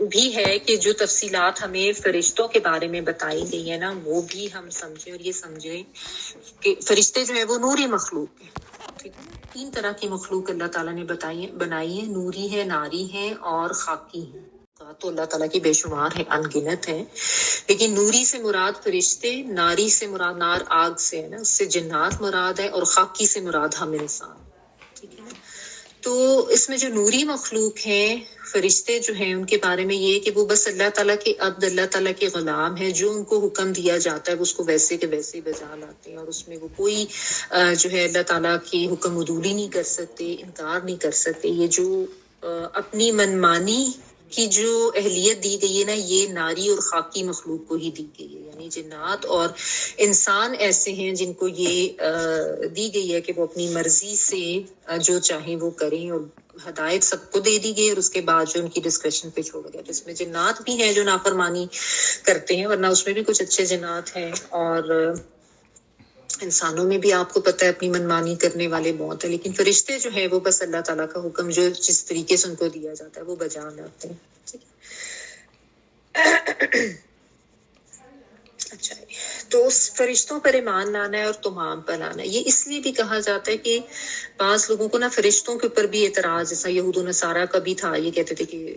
بھی ہے کہ جو تفصیلات ہمیں فرشتوں کے بارے میں بتائی گئی ہیں نا، وہ بھی ہم سمجھیں اور یہ سمجھیں کہ فرشتے جو ہیں وہ نوری مخلوق ہیں، ٹھیک ہے نا۔ 3 طرح کی مخلوق اللہ تعالیٰ نے بنائی ہے، نوری ہے، ناری ہے اور خاکی ہے۔ تو اللہ تعالیٰ کی بے شمار ہے، ان گنت ہے، لیکن نوری سے مراد فرشتے، ناری سے مراد نار آگ سے ہے نا، اس سے جنات مراد ہے، اور خاکی سے مراد ہم انسان، ٹھیک ہے نا۔ تو اس میں جو نوری مخلوق ہیں، فرشتے جو ہیں، ان کے بارے میں یہ کہ وہ بس اللہ تعالیٰ کے عبد، اللہ تعالیٰ کے غلام ہیں، جو ان کو حکم دیا جاتا ہے وہ اس کو ویسے کے ویسے بجا لاتے ہیں، اور اس میں وہ کوئی جو ہے اللہ تعالیٰ کی حکم عدولی نہیں کر سکتے، انکار نہیں کر سکتے۔ یہ جو اپنی منمانی کی جو اہلیت دی گئی ہے نا، یہ ناری اور خاکی مخلوق کو ہی دی گئی ہے، یعنی جنات اور انسان ایسے ہیں جن کو یہ دی گئی ہے کہ وہ اپنی مرضی سے جو چاہیں وہ کریں، اور ہدایت سب کو دے دی گئی، اور اس کے بعد جو ان کی ڈسکریشن پہ چھوڑا گیا۔ جس میں جنات بھی ہیں جو نافرمانی کرتے ہیں، ورنہ اس میں بھی کچھ اچھے جنات ہیں، اور انسانوں میں بھی آپ کو پتہ ہے اپنی منمانی کرنے والے بہت ہیں، لیکن فرشتے جو ہیں وہ بس اللہ تعالیٰ کا حکم جو جس طریقے سے ان کو دیا جاتا ہے وہ بجا لاتے ہیں، ٹھیک ہے۔ اچھا، تو اس فرشتوں پر ایمان لانا ہے اور تمام پر لانا ہے۔ یہ اس لیے بھی کہا جاتا ہے کہ بعض لوگوں کو نا فرشتوں کے اوپر بھی اعتراض، جیسا یہود و نصارہ کا بھی تھا، یہ کہتے تھے کہ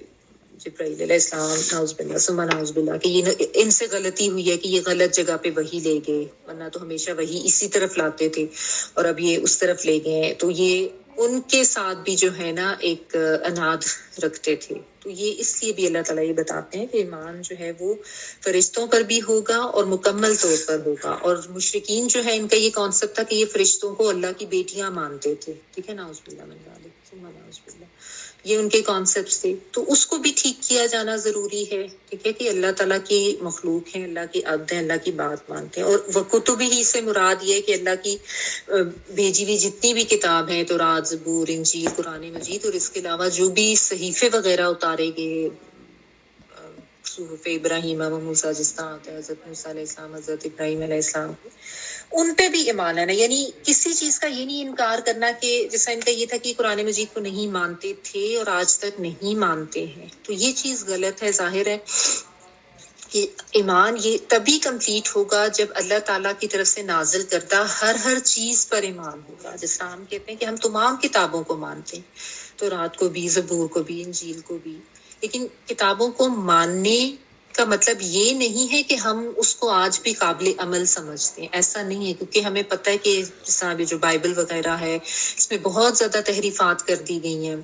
جبرائیل علیہ السلام نعوذ باللہ ثم نعوذ باللہ کہ یہ ان سے غلطی ہوئی ہے کہ یہ غلط جگہ پہ وہی لے گئے، ورنہ تو ہمیشہ وہی اسی طرف لاتے تھے اور اب یہ اس طرف لے گئے ہیں۔ تو یہ ان کے ساتھ بھی جو ہے نا ایک اناد رکھتے تھے۔ تو یہ اس لیے بھی اللہ تعالیٰ یہ بتاتے ہیں کہ ایمان جو ہے وہ فرشتوں پر بھی ہوگا اور مکمل طور پر ہوگا۔ اور مشرکین جو ہے ان کا یہ کانسیپٹ تھا کہ یہ فرشتوں کو اللہ کی بیٹیاں مانتے تھے، ٹھیک ہے، نعوذ باللہ من ذالک ثم نعوذ باللہ، یہ ان کے کانسیپٹس تھے۔ تو اس کو بھی ٹھیک کیا جانا ضروری ہے، ٹھیک ہے، کہ اللہ تعالیٰ کی مخلوق ہیں، اللہ کے عبد ہیں، اللہ کی بات مانتے ہیں۔ اور وکتب ہی سے مراد یہ ہے کہ اللہ کی بھیجی ہوئی جتنی بھی کتاب ہیں، تورات، زبور، انجیل، قرآن مجید، اور اس کے علاوہ جو بھی صحیفے وغیرہ اتارے گئے، صحف ابراہیم و موسیٰ، جس طرح آتا ہے حضرت موسیٰ علیہ السلام، حضرت ابراہیم علیہ السلام، ان پہ بھی ایمان لانا، یعنی کسی چیز کا یہ نہیں انکار کرنا کہ جیسا ان کا یہ تھا کہ قرآن مجید کو نہیں مانتے تھے اور آج تک نہیں مانتے ہیں، تو یہ چیز غلط ہے۔ ظاہر ہے کہ ایمان یہ تبھی کمپلیٹ ہوگا جب اللہ تعالیٰ کی طرف سے نازل کردہ ہر چیز پر ایمان ہوگا۔ جس طرح ہم کہتے ہیں کہ ہم تمام کتابوں کو مانتے ہیں، تورات کو بھی، زبور کو بھی، انجیل کو بھی، لیکن کتابوں کو ماننے کا مطلب یہ نہیں ہے کہ ہم اس کو آج بھی قابل عمل سمجھتے ہیں، ایسا نہیں ہے، کیونکہ ہمیں پتہ ہے کہ جس طرح جو بائبل وغیرہ ہے اس میں بہت زیادہ تحریفات کر دی گئی ہیں،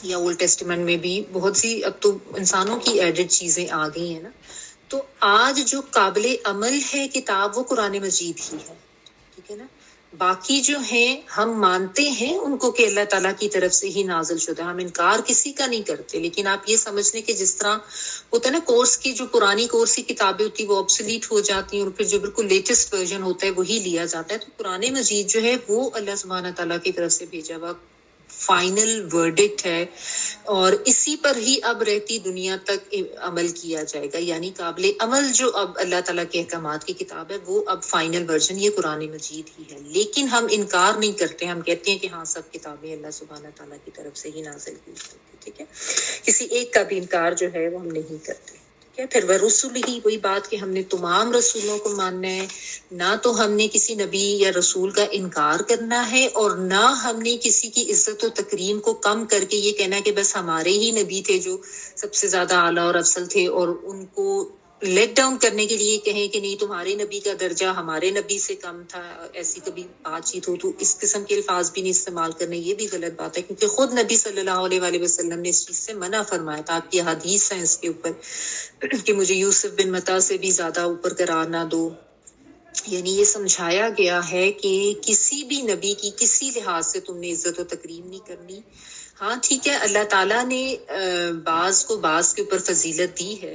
یا اولڈ ٹیسٹیمنٹ میں بھی بہت سی اب تو انسانوں کی ایڈڈ چیزیں آ گئی ہیں نا۔ تو آج جو قابل عمل ہے کتاب وہ قرآن مجید ہی ہے، ٹھیک ہے نا۔ باقی جو ہیں ہم مانتے ہیں ان کو کہ اللہ تعالیٰ کی طرف سے ہی نازل شدہ، ہم انکار کسی کا نہیں کرتے، لیکن آپ یہ سمجھ لیں کہ جس طرح ہوتا ہے نا کورس کی جو پرانی کورس کی کتابیں ہوتی ہیں وہ آبسلیٹ ہو جاتی ہیں اور پھر جو بالکل لیٹسٹ ورژن ہوتا ہے وہی لیا جاتا ہے، تو قرآن مجید جو ہے وہ اللہ سبحانہ تعالیٰ کی طرف سے بھیجا ہوا فائنل ورڈکٹ ہے، اور اسی پر ہی اب رہتی دنیا تک عمل کیا جائے گا، یعنی قابل عمل جو اب اللہ تعالیٰ کے احکامات کی کتاب ہے وہ اب فائنل ورژن یہ قرآن مجید ہی ہے۔ لیکن ہم انکار نہیں کرتے، ہم کہتے ہیں کہ ہاں سب کتابیں اللہ سبحانہ تعالیٰ کی طرف سے ہی نازل کی جاتی، ٹھیک ہے، کسی ایک کا بھی انکار جو ہے وہ ہم نہیں کرتے، ٹھیک ہے۔ پھر ورسول ہی، وہی بات کہ ہم نے تمام رسولوں کو ماننا ہے، نہ تو ہم نے کسی نبی یا رسول کا انکار کرنا ہے اور نہ ہم نے کسی کی عزت و تکریم کو کم کر کے یہ کہنا ہے کہ بس ہمارے ہی نبی تھے جو سب سے زیادہ اعلیٰ اور افضل تھے، اور ان کو لیٹ ڈاؤن کرنے کے لیے کہیں کہ نہیں تمہارے نبی کا درجہ ہمارے نبی سے کم تھا، ایسی کبھی بات چیت ہو تو اس قسم کے الفاظ بھی نہیں استعمال کرنے، یہ بھی غلط بات ہے، کیونکہ خود نبی صلی اللہ علیہ وآلہ وسلم نے اس چیز سے منع فرمایا تھا۔ آپ کی حدیث ہے اس کے اوپر کہ مجھے یوسف بن متا سے بھی زیادہ اوپر قرار نہ دو، یعنی یہ سمجھایا گیا ہے کہ کسی بھی نبی کی کسی لحاظ سے تم نے عزت و تکریم نہیں کرنی۔ ہاں ٹھیک ہے، اللہ تعالیٰ نے بعض کو بعض کے اوپر فضیلت دی ہے،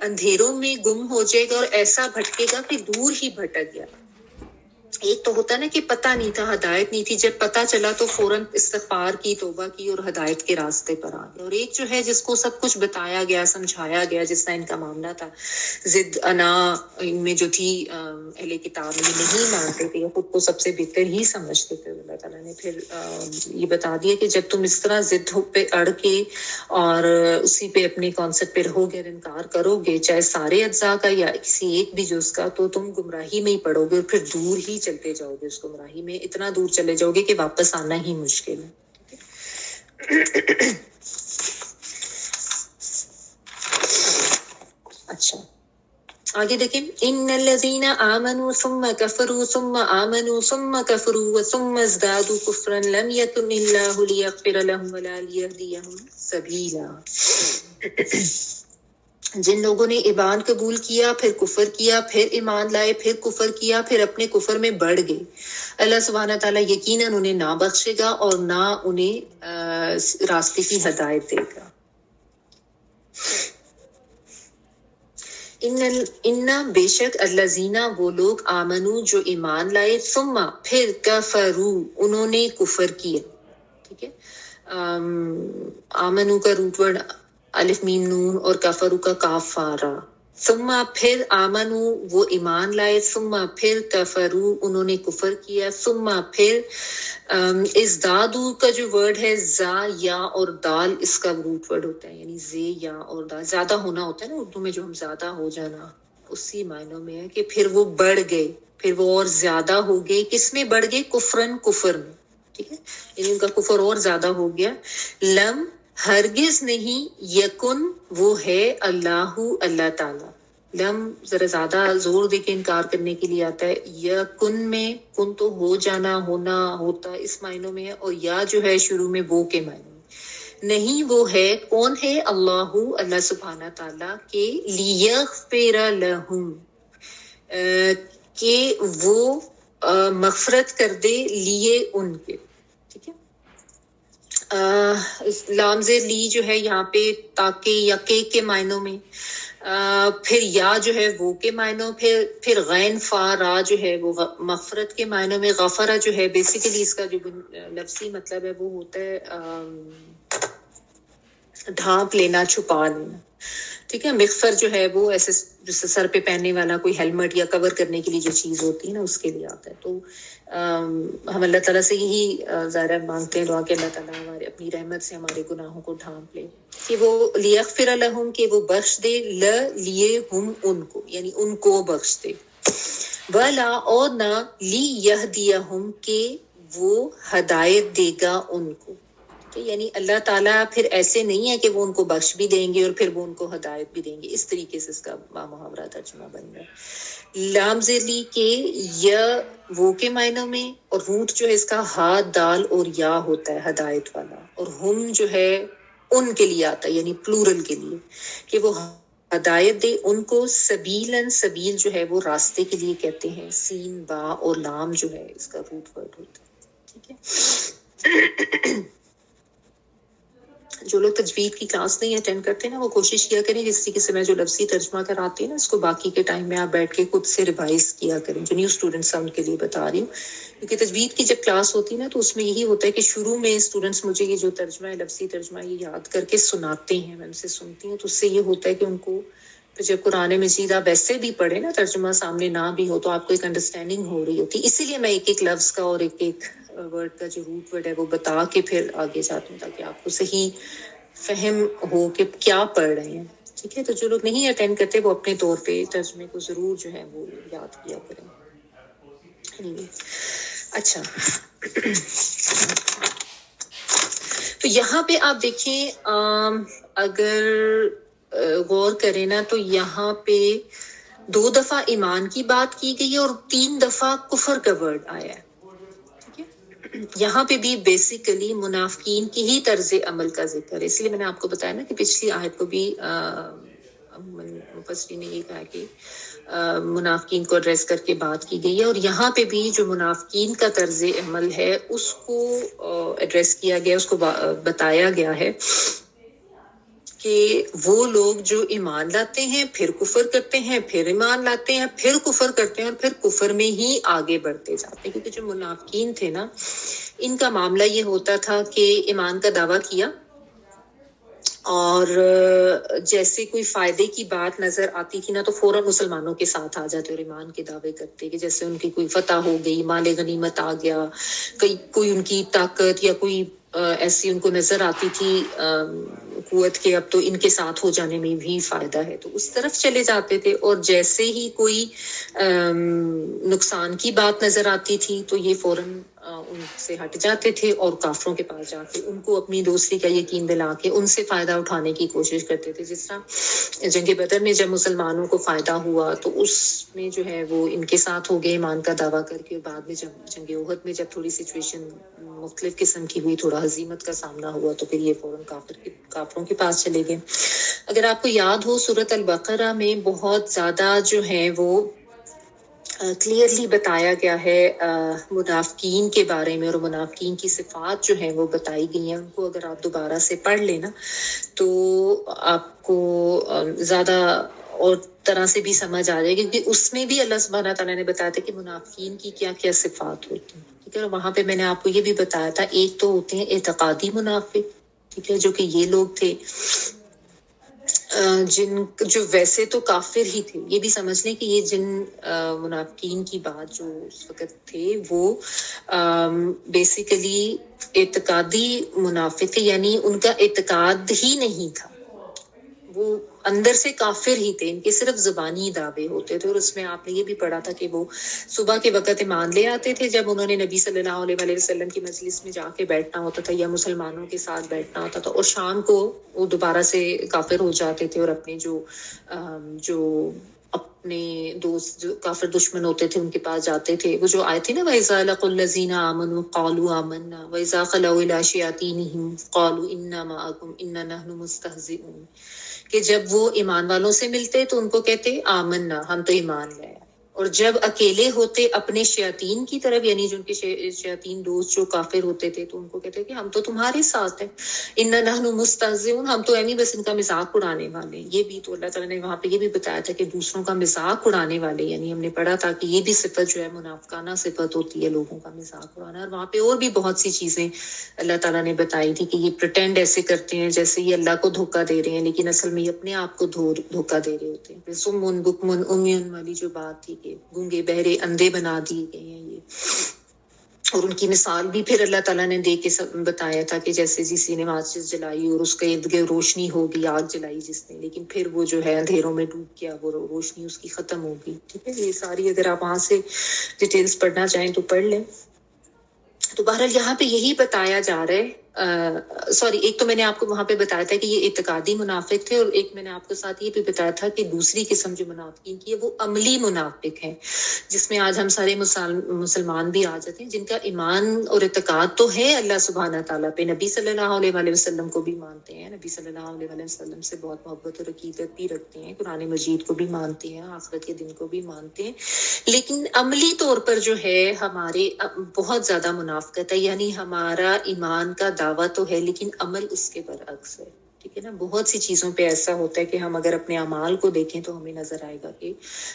اندھیروں میں گم ہو جائے گا اور ایسا بھٹکے گا کہ دور ہی بھٹک گیا. ایک تو ہوتا ہے نا کہ پتہ نہیں تھا، ہدایت نہیں تھی، جب پتہ چلا تو فوراً استغفار کی، توبہ کی اور ہدایت کے راستے پر آ گیا. اور ایک جو ہے جس کو سب کچھ بتایا گیا، سمجھایا گیا، جس طرح ان کا معاملہ تھا، ضد انا ان میں جو تھی، اہل کتاب یہ نہیں مانتے تھے، خود کو سب سے بہتر ہی سمجھتے تھے. اللہ تعالیٰ نے پھر یہ بتا دیا کہ جب تم اس طرح ضد پہ اڑ کے اور اسی پہ اپنے کانسیپٹ پہ رہو گے اور انکار کرو گے، چاہے سارے اجزاء کا یا کسی ایک بھی جز کا، تو تم گمراہی میں ہی پڑو گے اور پھر دور ہی چلتے جاؤ گے. اس گمراہی میں اتنا دور چلے جاؤ گے کہ واپس آنا ہی مشکل ہے. اچھا آگے دیکھیں، ان الذین آمنوا ثم کفروا ثم آمنوا ثم کفروا ثم ازدادوا کفرا لم یکن اللہ لیغفر لهم ولا لیہدیہم سبیلا. جن لوگوں نے ایمان قبول کیا، پھر کفر کیا، پھر ایمان لائے، پھر کفر کیا، پھر اپنے کفر میں بڑھ گئے، اللہ سبحانہ تعالیٰ یقیناً انہیں نہ بخشے گا اور نہ انہیں راستے کی ہدایت دے گا. ان بے شک الذین وہ لوگ آمنو جو ایمان لائے، ثم پھر کفرو انہوں نے کفر کیا. ٹھیک ہے، آمنو کا روٹ ورڈ الف میم نون اور کفرو کا کاف فارا. ثم پھر آمنو وہ ایمان لائے، ثم پھر کفرو انہوں نے کفر کیا، ثم پھر ازدادو کا جو ورڈ ہے زا یا اور دال، اس کا روٹ ورڈ ہوتا ہے، یعنی زے یا اور دال، زیادہ ہونا ہوتا ہے نا اردو میں، جو ہم زیادہ ہو جانا، اسی معنوں میں ہے کہ پھر وہ بڑھ گئے، پھر وہ اور زیادہ ہو گئے. کس میں بڑھ گئے؟ کفرن کفر میں. ٹھیک ہے، یعنی ان کا کفر اور زیادہ ہو گیا. لم ہرگز نہیں، یکن وہ ہے، اللہ اللہ تعالیٰ. لم ذرا زیادہ زور دے کے انکار کرنے کے لیے آتا ہے. یکن میں کن تو ہو جانا، ہونا، ہوتا، اس معنوں میں ہے، اور یا جو ہے شروع میں وہ کے معنوں میں. نہیں وہ ہے، کون ہے؟ اللہ اللہ سبحانہ تعالیٰ کے لیغفر لہم کہ وہ مغفرت کر دے، لیے ان کے. ٹھیک ہے، لام زیر لی جو ہے یہاں پہ تاکہ یا کے معنوں میں، پھر یا جو ہے وہ کے معنوں، پھر غین فا را جو ہے وہ مغفرت کے معنوں میں. غفرہ جو ہے بیسیکلی اس کا جو لفظی مطلب ہے وہ ہوتا ہے ڈھانپ لینا، چھپا لینا. ٹھیک ہے، مغفر جو ہے وہ ایسے جیسے سر پہ پہننے والا کوئی ہیلمٹ یا کور کرنے کے لیے جو چیز ہوتی ہے نا، اس کے لیے آتا ہے. تو ہم اللہ تعالیٰ سے یہی ظاہر مانگتے ہیں دعا کہ اللہ تعالیٰ ہمارے اپنی رحمت سے ہمارے گناہوں کو ڈھانپ لے، کہ وہ لیغفر لہم کہ وہ بخش دے، لیے ہم ان کو یعنی ان کو بخش دے، ولا اور نہ لیہدیہم کہ وہ ہدایت دے گا ان کو. یعنی اللہ تعالیٰ پھر ایسے نہیں ہے کہ وہ ان کو بخش بھی دیں گے اور پھر وہ ان کو ہدایت بھی دیں گے. اس طریقے سے اس کا محاورہ ترجمہ بن رہا ہے. لام زیلی کے یا وہ کے معنوں میں، اور روٹ جو ہے اس کا ہا دال اور یا ہوتا ہے ہدایت والا، اور ہم جو ہے ان کے لیے آتا ہے یعنی پلورل کے لیے، کہ وہ ہدایت دے ان کو. سبیلن سبیل جو ہے وہ راستے کے لیے کہتے ہیں، سین با اور لام جو ہے اس کا روٹ ورڈ ہوتا ہے. ٹھیک ہے، جو لوگ تجوید کی کلاس نہیں اٹینڈ کرتے نا، وہ کوشش کیا کریں جس طریقے سے میں جو لفظی ترجمہ کراتی ہوں نا، اس کو باقی کے ٹائم میں آپ بیٹھ کے خود سے ریوائز کیا کریں. جو نیو اسٹوڈنٹس ہیں ان کے لیے بتا رہی ہوں، کیونکہ تجوید کی جب کلاس ہوتی ہے نا تو اس میں یہی ہوتا ہے کہ شروع میں اسٹوڈنٹس مجھے یہ جو ترجمہ ہے، لفظی ترجمہ، یہ یاد کر کے سناتے ہیں، میں ان سے سنتی ہوں. تو اس سے یہ ہوتا ہے کہ ان کو جب قرآن مجید آپ ویسے بھی پڑھے نا، ترجمہ سامنے نہ بھی ہو، تو آپ کو ایک انڈرسٹینڈنگ ہو رہی ہوتی ہے. اسی لیے میں ایک ایک لفظ کا اور ایک ایک ورڈ کا جو روٹ ورڈ ہے وہ بتا کے پھر آگے جاتی ہوں، تاکہ آپ کو صحیح فہم ہو کہ کیا پڑھ رہے ہیں. ٹھیک ہے، تو جو لوگ نہیں اٹینڈ کرتے وہ اپنے طور پہ ترجمے کو ضرور جو ہے وہ یاد کیا کریں. اچھا، تو یہاں پہ آپ دیکھیں، اگر غور کریں نا تو یہاں پہ 2 دفعہ ایمان کی بات کی گئی ہے اور 3 دفعہ کفر کا ورڈ آیا ہے. یہاں پہ بھی بیسیکلی منافقین کی ہی طرز عمل کا ذکر ہے. اس لیے میں نے آپ کو بتایا نا کہ پچھلی آیت کو بھی مفسرین نے یہ کہا کہ منافقین کو ایڈریس کر کے بات کی گئی ہے، اور یہاں پہ بھی جو منافقین کا طرز عمل ہے اس کو ایڈریس کیا گیا، اس کو بتایا گیا ہے. کہ وہ لوگ جو ایمان لاتے ہیں پھر کفر کرتے ہیں، پھر ایمان لاتے ہیں، پھر کفر کرتے ہیں، اور پھر کفر میں ہی آگے بڑھتے جاتے ہیں. کیونکہ جو منافقین تھے نا، ان کا معاملہ یہ ہوتا تھا کہ ایمان کا دعویٰ کیا، اور جیسے کوئی فائدے کی بات نظر آتی تھی نا تو فوراً مسلمانوں کے ساتھ آ جاتے اور ایمان کے دعوے کرتے، کہ جیسے ان کی کوئی فتح ہو گئی، مال غنیمت آ گیا، کوئی ان کی طاقت یا کوئی ایسی ان کو نظر آتی تھی قوت کے اب تو ان کے ساتھ ہو جانے میں بھی فائدہ ہے، تو اس طرف چلے جاتے تھے. اور جیسے ہی کوئی نقصان کی بات نظر آتی تھی تو یہ فوراً ان سے ہٹ جاتے تھے اور کافروں کے پاس جا کے ان کو اپنی دوستی کا یقین دلا کے ان سے فائدہ اٹھانے کی کوشش کرتے تھے. جس طرح جنگ بدر میں جب مسلمانوں کو فائدہ ہوا تو اس میں جو ہے وہ ان کے ساتھ ہو گئے ایمان کا دعویٰ کر کے، بعد میں جب جنگ احد میں جب تھوڑی سچویشن مختلف قسم کی ہوئی، تھوڑا ہزیمت کا سامنا ہوا، تو پھر یہ فوراً کافروں کے پاس چلے گئے. اگر آپ کو یاد ہو سورۃ البقرہ میں بہت زیادہ جو ہے وہ کلیئرلی بتایا گیا ہے منافقین کے بارے میں، اور منافقین کی صفات جو ہیں وہ بتائی گئی ہیں. ان کو اگر آپ دوبارہ سے پڑھ لینا تو آپ کو زیادہ اور طرح سے بھی سمجھ آ جائے گی، کیونکہ اس میں بھی اللہ سبحانہ تعالیٰ نے بتایا تھا کہ منافقین کی کیا کیا صفات ہوتی ہیں. ٹھیک ہے، وہاں پہ میں نے آپ کو یہ بھی بتایا تھا، ایک تو ہوتے ہیں اعتقادی منافق، ٹھیک ہے، جو کہ یہ لوگ تھے جن جو ویسے تو کافر ہی تھے. یہ بھی سمجھ لیں کہ یہ جن منافقین کی بات جو اس وقت تھے وہ بیسیکلی اعتقادی منافق تھے، یعنی ان کا اعتقاد ہی نہیں تھا، وہ اندر سے کافر ہی تھے، ان کے صرف زبانی دعوے ہوتے تھے. اور اس میں آپ نے یہ بھی پڑھا تھا کہ وہ صبح کے وقت ایمان لے آتے تھے جب انہوں نے نبی صلی اللہ علیہ وسلم کی مجلس میں جا کے بیٹھنا ہوتا تھا یا مسلمانوں کے ساتھ بیٹھنا ہوتا تھا، اور شام کو وہ دوبارہ سے کافر ہو جاتے تھے اور اپنے جو اپنے دوست جو کافر دشمن ہوتے تھے ان کے پاس جاتے تھے. وہ جو آئے تھے نا، وَإِذَا لَقُوا الَّذِينَ آمَنُوا قَالُوا آمَنَّا وَإِذَا خَلَوْا إِلَىٰ شَيَاطِينِهِمْ قَالُوا إِنَّا مَعَكُمْ إِنَّا نَحْنُ مُسْتَهْزِئُونَ، کہ جب وہ ایمان والوں سے ملتے تو ان کو کہتے آمنا، ہم تو ایمان لائے، اور جب اکیلے ہوتے اپنے شیاطین کی طرف، یعنی جو ان کے شیاطین دوست جو کافر ہوتے تھے تو ان کو کہتے کہ ہم تو تمہارے ساتھ ہیں، انا نحن مستہزئون، ہم تو ایویں بس ان کا مذاق اڑانے والے. یہ بھی تو اللہ تعالیٰ نے وہاں پہ یہ بھی بتایا تھا کہ دوسروں کا مذاق اڑانے والے، یعنی ہم نے پڑھا تھا کہ یہ بھی صفت جو ہے منافقانہ صفت ہوتی ہے، لوگوں کا مذاق اڑانا. اور وہاں پہ اور بھی بہت سی چیزیں اللہ تعالیٰ نے بتائی تھی کہ یہ پریٹینڈ ایسے کرتے ہیں جیسے یہ اللہ کو دھوکہ دے رہے ہیں، لیکن اصل میں یہ اپنے آپ کو دھوکہ دے رہے ہوتے ہیں. سمن بکمن امیون والی جو بات تھی کہ گونگے بہرے اندھے بنا دیے گئے ہیں یہ. اور ان کی مثال بھی پھر اللہ تعالیٰ نے دے کے بتایا تھا کہ جیسے کسی نے ماچس جلائی اور اس کے ارد گرد روشنی ہوگی، آگ جلائی جس نے، لیکن پھر وہ جو ہے اندھیروں میں ڈوب گیا، وہ روشنی اس کی ختم ہوگی. ٹھیک ہے، یہ ساری اگر آپ وہاں سے ڈیٹیلز پڑھنا چاہیں تو پڑھ لیں. تو بہرحال یہاں پہ یہی بتایا جا رہا ہے. ایک تو میں نے آپ کو وہاں پہ بتایا تھا کہ یہ اعتقادی منافق تھے، اور ایک میں نے آپ کے ساتھ یہ بھی بتایا تھا کہ دوسری قسم جو منافقین کی ہے وہ عملی منافق ہیں، جس میں آج ہم سارے مسلمان بھی آ جاتے ہیں، جن کا ایمان اور اعتقاد تو ہے اللہ سبحانہ تعالیٰ پہ، نبی صلی اللہ علیہ وسلم کو بھی مانتے ہیں، نبی صلی اللہ علیہ وسلم سے بہت محبت اور عقیدت بھی رکھتے ہیں، قرآن مجید کو بھی مانتے ہیں، آخرت کے دن کو بھی مانتے ہیں، لیکن عملی طور پر جو ہے ہمارے بہت زیادہ منافقت ہے. یعنی ہمارا ایمان کا دعویٰ تو ہے لیکن عمل اس کے برعکس ہے. ٹھیک ہے نا، بہت سی چیزوں پہ ایسا ہوتا ہے کہ ہم اگر اپنے اعمال کو دیکھیں تو ہمیں نظر آئے گا کہ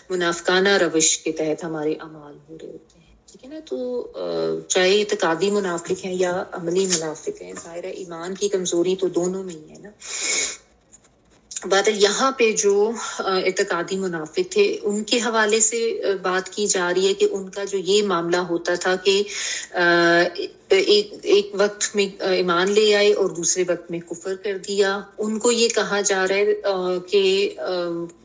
منافقانہ روش کے تحت ہمارے اعمال ہو رہے ہوتے ہیں. ٹھیک ہے نا، تو چاہے اعتقادی منافق ہیں یا عملی منافق ہیں، ظاہر ہے ایمان کی کمزوری تو دونوں میں ہی ہے نا. بات یہاں پہ جو اعتقادی منافق تھے ان کے حوالے سے بات کی جا رہی ہے کہ ان کا جو یہ معاملہ ہوتا تھا کہ ایک وقت میں ایمان لے آئے اور دوسرے وقت میں کفر کر دیا. ان کو یہ کہا جا رہا ہے کہ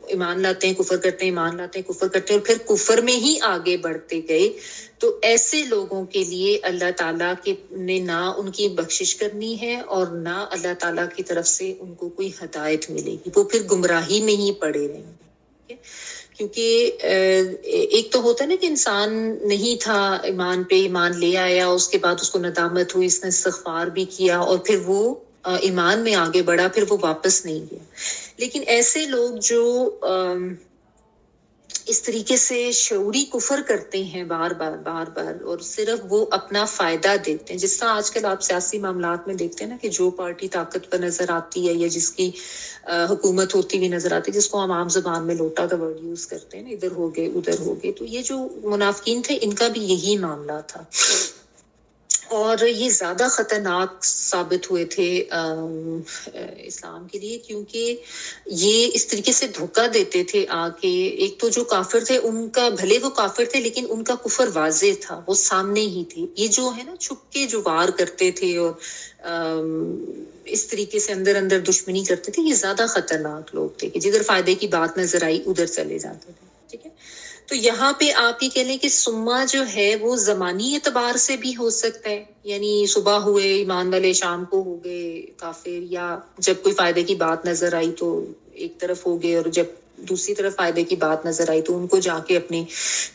ایمان لاتے ہیں کفر کرتے ہیں، ایمان لاتے ہیں کفر کرتے ہیں، اور پھر کفر میں ہی آگے بڑھتے گئے. تو ایسے لوگوں کے لیے اللہ تعالیٰ نے نہ ان کی بخشش کرنی ہے اور نہ اللہ تعالیٰ کی طرف سے ان کو کوئی ہدایت ملے گی، وہ پھر گمراہی میں ہی پڑے رہیں گے. کیونکہ ایک تو ہوتا ہے نا کہ انسان نہیں تھا ایمان پہ، ایمان لے آیا، اس کے بعد اس کو ندامت ہوئی، اس نے استغفار بھی کیا اور پھر وہ ایمان میں آگے بڑھا، پھر وہ واپس نہیں گیا. لیکن ایسے لوگ جو اس طریقے سے شعوری کفر کرتے ہیں بار بار اور صرف وہ اپنا فائدہ دیکھتے ہیں. جس طرح آج کل آپ سیاسی معاملات میں دیکھتے ہیں نا کہ جو پارٹی طاقت پر نظر آتی ہے یا جس کی حکومت ہوتی ہوئی نظر آتی ہے، جس کو ہم عام زبان میں لوٹا کا ورڈ یوز کرتے ہیں نا، ادھر ہو گئے ادھر ہو گئے، تو یہ جو منافقین تھے ان کا بھی یہی معاملہ تھا اور یہ زیادہ خطرناک ثابت ہوئے تھے اسلام کے لیے، کیونکہ یہ اس طریقے سے دھوکہ دیتے تھے آ کے. ایک تو جو کافر تھے ان کا، بھلے وہ کافر تھے لیکن ان کا کفر واضح تھا، وہ سامنے ہی تھے. یہ جو ہے نا چھپ کے جو وار کرتے تھے اور اس طریقے سے اندر اندر دشمنی کرتے تھے، یہ زیادہ خطرناک لوگ تھے کہ جدھر فائدے کی بات نظر آئی ادھر چلے جاتے تھے. ٹھیک ہے، تو یہاں پہ آپ یہ کہہ لیں کہ سما جو ہے وہ زمانی اعتبار سے بھی ہو سکتا ہے، یعنی صبح ہوئے ایمان والے شام کو ہو گئے کافر، یا جب کوئی فائدے کی بات نظر آئی تو ایک طرف ہو گئے اور جب دوسری طرف فائدے کی بات نظر آئی تو ان کو جا کے اپنے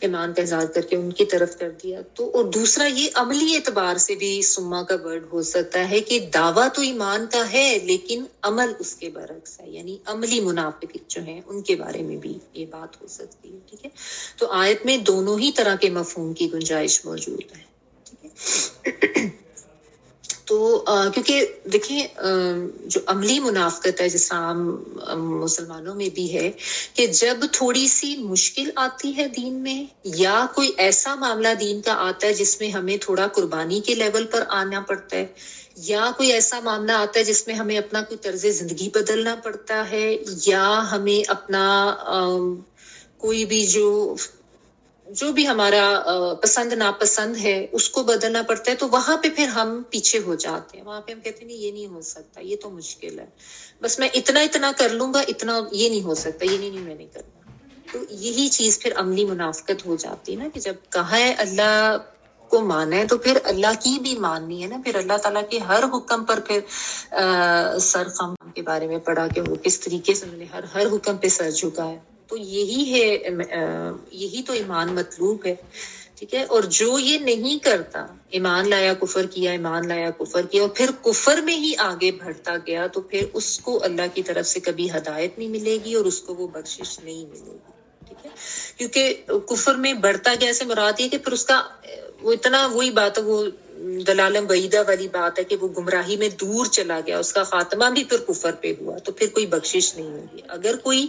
ایمان کا اظہار کر کے ان کی طرف کر دیا. تو اور دوسرا یہ عملی اعتبار سے بھی سما کا ورڈ ہو سکتا ہے کہ دعویٰ تو ایمان کا ہے لیکن عمل اس کے برعکس ہے، یعنی عملی منافق جو ہیں ان کے بارے میں بھی یہ بات ہو سکتی ہے. ٹھیک ہے، تو آیت میں دونوں ہی طرح کے مفہوم کی گنجائش موجود ہے. ٹھیک ہے، تو کیونکہ دیکھیں جو عملی منافقت ہے جس عام مسلمانوں میں بھی ہے کہ جب تھوڑی سی مشکل آتی ہے دین میں یا کوئی ایسا معاملہ دین کا آتا ہے جس میں ہمیں تھوڑا قربانی کے لیول پر آنا پڑتا ہے، یا کوئی ایسا معاملہ آتا ہے جس میں ہمیں اپنا کوئی طرز زندگی بدلنا پڑتا ہے، یا ہمیں اپنا کوئی بھی جو بھی ہمارا پسند ناپسند ہے اس کو بدلنا پڑتا ہے، تو وہاں پہ پھر ہم پیچھے ہو جاتے ہیں. وہاں پہ ہم کہتے ہیں نہیں یہ نہیں ہو سکتا، یہ تو مشکل ہے، بس میں اتنا کر لوں گا، اتنا یہ نہیں ہو سکتا، یہ نہیں میں نہیں کروں گا. تو یہی چیز پھر عملی منافقت ہو جاتی ہے نا کہ جب کہا ہے اللہ کو مانا ہے تو پھر اللہ کی بھی ماننی ہے نا. پھر اللہ تعالیٰ کے ہر حکم پر پھر سر خم کے بارے میں پڑھا کہ وہ کس طریقے سے انہوں نے ہر حکم پہ سر جھکا ہے. تو یہی ہے، یہی تو ایمان مطلوب ہے. ٹھیک ہے، اور جو یہ نہیں کرتا، ایمان لایا کفر کیا، ایمان لایا کفر کیا اور پھر کفر میں ہی آگے بڑھتا گیا، تو پھر اس کو اللہ کی طرف سے کبھی ہدایت نہیں ملے گی اور اس کو وہ بخشش نہیں ملے گی. ٹھیک ہے، کیونکہ کفر میں بڑھتا گیا سے مراد یہ کہ پھر اس کا وہ اتنا وہی بات ہے، وہ دلالم بعیدہ والی بات ہے کہ وہ گمراہی میں دور چلا گیا، اس کا خاتمہ بھی پھر کفر پہ ہوا، تو پھر کوئی بخشش نہیں ہوگی. اگر کوئی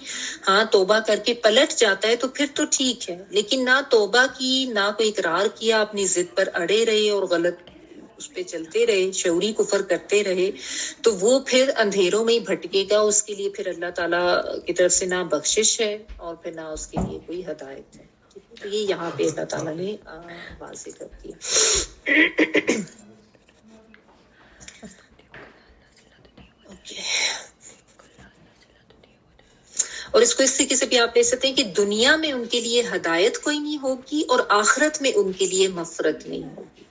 توبہ کر کے پلٹ جاتا ہے تو پھر تو ٹھیک ہے، لیکن نہ توبہ کی، نہ کوئی اقرار کیا، اپنی ضد پر اڑے رہے اور غلط اس پہ چلتے رہے، شعوری کفر کرتے رہے، تو وہ پھر اندھیروں میں ہی بھٹکے گا. اس کے لیے پھر اللہ تعالیٰ کی طرف سے نہ بخشش ہے اور پھر نہ اس کے لیے کوئی ہدایت ہے. تو یہ یہاں پہ اللہ تعالیٰ نے واضح کر دیا. اور اس کو اس طریقے سے بھی آپ لے سکتے ہیں کہ دنیا میں ان کے لیے ہدایت کوئی نہیں ہوگی اور آخرت میں ان کے لیے مغفرت نہیں ہوگی.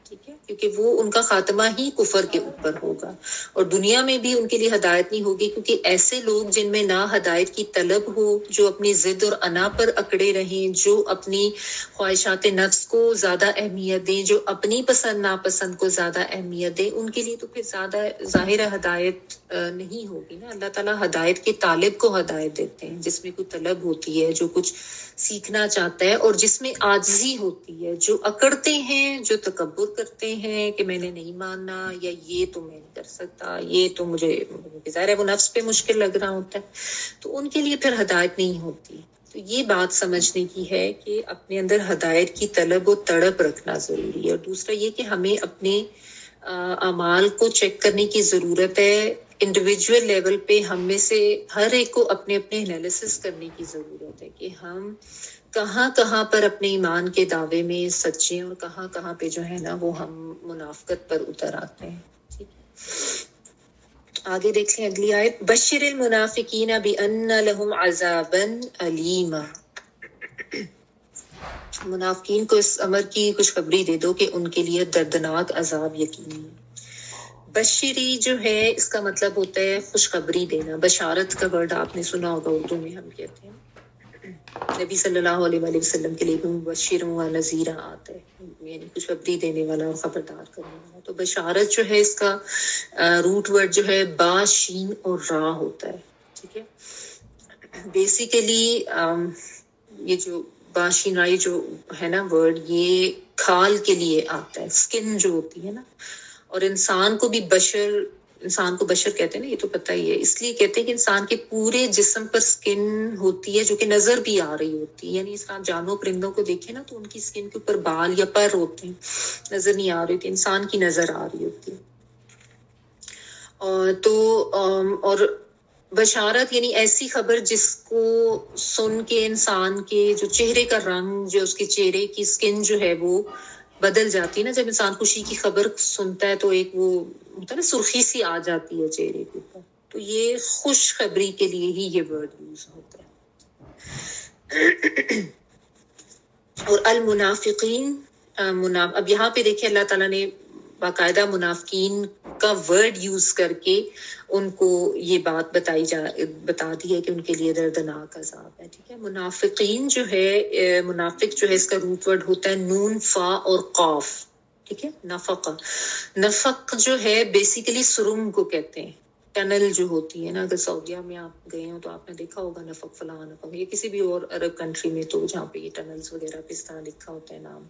ٹھیک ہے، کیونکہ وہ ان کا خاتمہ ہی کفر کے اوپر ہوگا، اور دنیا میں بھی ان کے لیے ہدایت نہیں ہوگی، کیونکہ ایسے لوگ جن میں نہ ہدایت کی طلب ہو، جو اپنی ضد اور انا پر اکڑے رہیں، جو اپنی خواہشات نفس کو زیادہ اہمیت دیں، جو اپنی پسند ناپسند کو زیادہ اہمیت دیں، ان کے لیے تو پھر زیادہ ظاہر ہدایت نہیں ہوگی نا. اللہ تعالیٰ ہدایت کے طالب کو ہدایت دیتے ہیں، جس میں کوئی طلب ہوتی ہے، جو کچھ سیکھنا چاہتا ہے، اور جس میں عاجزی ہوتی ہے. جو اکڑتے ہیں، جو تکبر کرتے ہیں کہ میں نے نہیں ماننا، یا یہ تو میں نہیں کر سکتا، یہ تو مجھے ظاہر ہے وہ نفس پہ مشکل لگ رہا ہوتا ہے، تو ان کے لیے پھر ہدایت نہیں ہوتی. تو یہ بات سمجھنے کی ہے کہ اپنے اندر ہدایت کی طلب و تڑپ رکھنا ضروری ہے. اور دوسرا یہ کہ ہمیں اپنے اعمال کو چیک کرنے کی ضرورت ہے. انڈیویجول لیول پہ ہم میں سے ہر ایک کو اپنے اپنے انالیسس کرنے کی ضرورت ہے کہ ہم کہاں کہاں پر اپنے ایمان کے دعوے میں سچے اور کہاں کہاں پہ جو ہے نا وہ ہم منافقت پر اتر آتے ہیں. ٹھیک ہے، آگے دیکھ لیں اگلی آیت. بشر المنافقین بان لہم عذابا علیما. منافقین کو اس امر کی خوشخبری دے دو کہ ان کے لیے دردناک عذاب یقینی ہے. بشری جو ہے اس کا مطلب ہوتا ہے خوشخبری دینا. بشارت کا ورڈ آپ نے سنا ہوگا، اردو میں ہم کہتے ہیں. نبی صلی اللہ علیہ وآلہ وسلم کے لیے مبشر و نذیرہ آتا ہے، یعنی خوشخبری دینے والا اور خبردار کرنے والا. تو بشارت جو ہے اس کا روٹ ورڈ جو ہے با، شین اور را ہوتا ہے. ٹھیک ہے، بیسیکلی یہ جو باشینائی جو ہے نا ورڈ، یہ کھال کے لیے آتا ہے، سکن جو ہوتی ہے نا، اور انسان کو بھی انسان کو بشر کہتے ہیں نا، یہ تو پتہ ہی ہے، اس لیے کہتے ہیں کہ انسان کے پورے جسم پر سکن ہوتی ہے جو کہ نظر بھی آ رہی ہوتی ہے، یعنی اس طرح جانور پرندوں کو دیکھیں نا تو ان کی سکن کے اوپر بال یا پر ہوتے ہیں، نظر نہیں آ رہی ہوتی، انسان کی نظر آ رہی ہوتی ہے۔ اور بشارت یعنی ایسی خبر جس کو سن کے انسان کے جو چہرے کا رنگ، جو اس کے چہرے کی سکن جو ہے وہ بدل جاتی ہے نا، جب انسان خوشی کی خبر سنتا ہے تو ایک وہ ہوتا ہے نا، سرخی سی آ جاتی ہے چہرے کے اوپر، تو یہ خوشخبری کے لیے ہی یہ ورڈ یوز ہوتا ہے۔ اور المنافقین، اب یہاں پہ دیکھیں اللہ تعالیٰ نے باقاعدہ منافقین کا ورڈ یوز کر کے ان کو یہ بات بتا دی ہے کہ ان کے لیے دردناک عذاب ہے، ٹھیک ہے۔ منافقین جو ہے، منافق جو ہے اس کا روٹ ورڈ ہوتا ہے نون فا اور قاف، ٹھیک ہے۔ نفق جو ہے بیسیکلی سرنگ کو کہتے ہیں، ٹنل جو ہوتی ہے نا، اگر سعودیہ میں آپ گئے ہو تو آپ نے دیکھا ہوگا نفق فلاں نفق، یا کسی بھی اور عرب کنٹری میں تو جہاں پہ یہ ٹنلز وغیرہ پہ اس طرح لکھا ہوتا ہے نام۔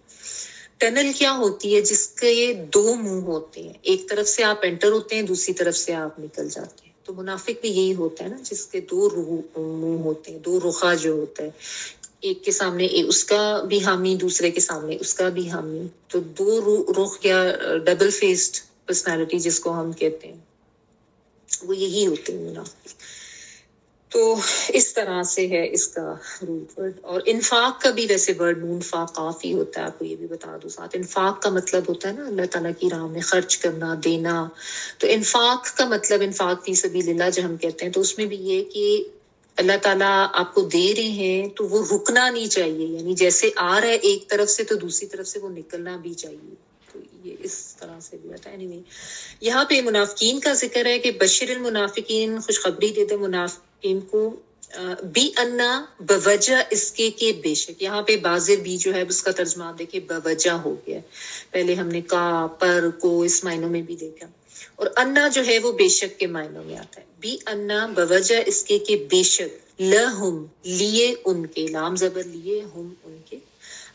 ٹنل کیا ہوتی ہے؟ جس کے دو منہ ہوتے ہیں، ایک طرف سے آپ انٹر ہوتے ہیں، دوسری طرف سے آپ نکل جاتے ہیں، تو منافق بھی یہی ہوتا ہے نا، جس کے دو منہ ہوتے ہیں، دو رخا جو ہوتا ہے، ایک کے سامنے اس کا بھی حامی، دوسرے کے سامنے اس کا بھی حامی، تو دو رخ یا ڈبل فیسڈ پرسنالٹی جس کو ہم کہتے ہیں، وہ یہی ہوتے ہیں منافق۔ تو اس طرح سے ہے اس کا روٹ ورڈ۔ اور انفاق کا بھی ویسے ورڈ نون فا کافی ہوتا ہے، آپ کو یہ بھی بتا دوں ساتھ۔ انفاق کا مطلب ہوتا ہے نا اللہ تعالیٰ کی راہ میں خرچ کرنا، دینا، تو انفاق کا مطلب انفاق فی سبیل اللہ جو ہم کہتے ہیں، تو اس میں بھی یہ کہ اللہ تعالیٰ آپ کو دے رہے ہیں تو وہ رکنا نہیں چاہیے، یعنی جیسے آ رہا ہے ایک طرف سے تو دوسری طرف سے وہ نکلنا بھی چاہیے، تو یہ اس طرح سے بھی ہوتا ہے۔ anyway، یہاں پہ منافقین کا ذکر ہے کہ بشر المنافقین، خوشخبری دے دے منافقین کو، بی انا، بوجہ اس کے کہ بے شک، یہاں پہ بازر بھی جو ہے اس کا ترجمہ آپ دیکھیں بوجہ ہو گیا، پہلے ہم نے کا، پر، کو اس معنوں میں بھی دیکھا، اور انا جو ہے وہ بے شک کے معنوں میں آتا ہے۔ بی انا، بوجہ اس کے کہ بے شک، لہم، لیے ان کے، لام زبر لیے، ہم ان کے،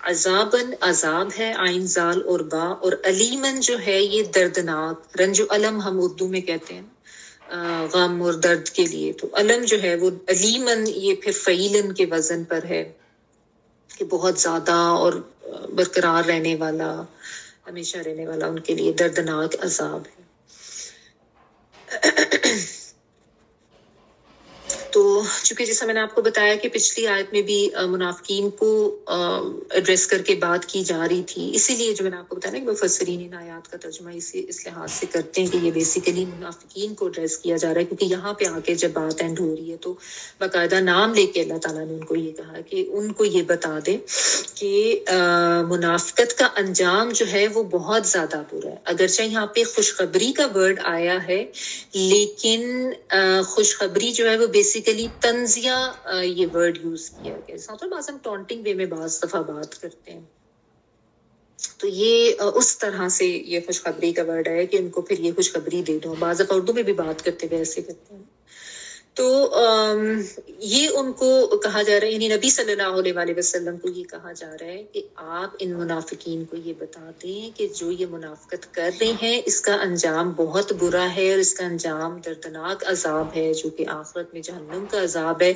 عذابن، عذاب ہے، عین زال اور با، اور علیمن جو ہے یہ دردناک، رنج و علم ہم اردو میں کہتے ہیں غم اور درد کے لیے، تو علم جو ہے وہ علیمن، یہ پھر فعیلن کے وزن پر ہے کہ بہت زیادہ اور برقرار رہنے والا، ہمیشہ رہنے والا، ان کے لیے دردناک عذاب ہے۔ تو چونکہ جیسا میں نے آپ کو بتایا کہ پچھلی آیت میں بھی منافقین کو ایڈریس کر کے بات کی جا رہی تھی، اسی لیے جو میں نے آپ کو بتایا نا کہ مفسرین ان آیات کا ترجمہ اس لحاظ سے کرتے ہیں کہ یہ بیسیکلی منافقین کو ایڈریس کیا جا رہا ہے، کیونکہ یہاں پہ آ کے جب بات اینڈ ہو رہی ہے تو باقاعدہ نام لے کے اللہ تعالیٰ نے ان کو یہ کہا کہ ان کو یہ بتا دے کہ منافقت کا انجام جو ہے وہ بہت زیادہ برا ہے۔ اگرچہ یہاں پہ خوشخبری کا ورڈ آیا ہے، لیکن خوشخبری جو ہے وہ بیسیکلی تنزیہ یہ ورڈ یوز کیا گیا، ساتھ بعض ہم ٹونٹنگ وے میں بعض دفعہ بات کرتے ہیں، تو یہ اس طرح سے یہ خوشخبری کا ورڈ ہے کہ ان کو پھر یہ خوشخبری دے دو، بعض دفعہ اردو میں بھی بات کرتے ہوئے ایسے کرتے ہیں، تو یہ ان کو کہا جا رہا ہے، یعنی نبی صلی اللہ علیہ وسلم کو یہ کہا جا رہا ہے کہ آپ ان منافقین کو یہ بتا دیں کہ جو یہ منافقت کر رہے ہیں اس کا انجام بہت برا ہے، اور اس کا انجام دردناک عذاب ہے جو کہ آخرت میں جہنم کا عذاب ہے،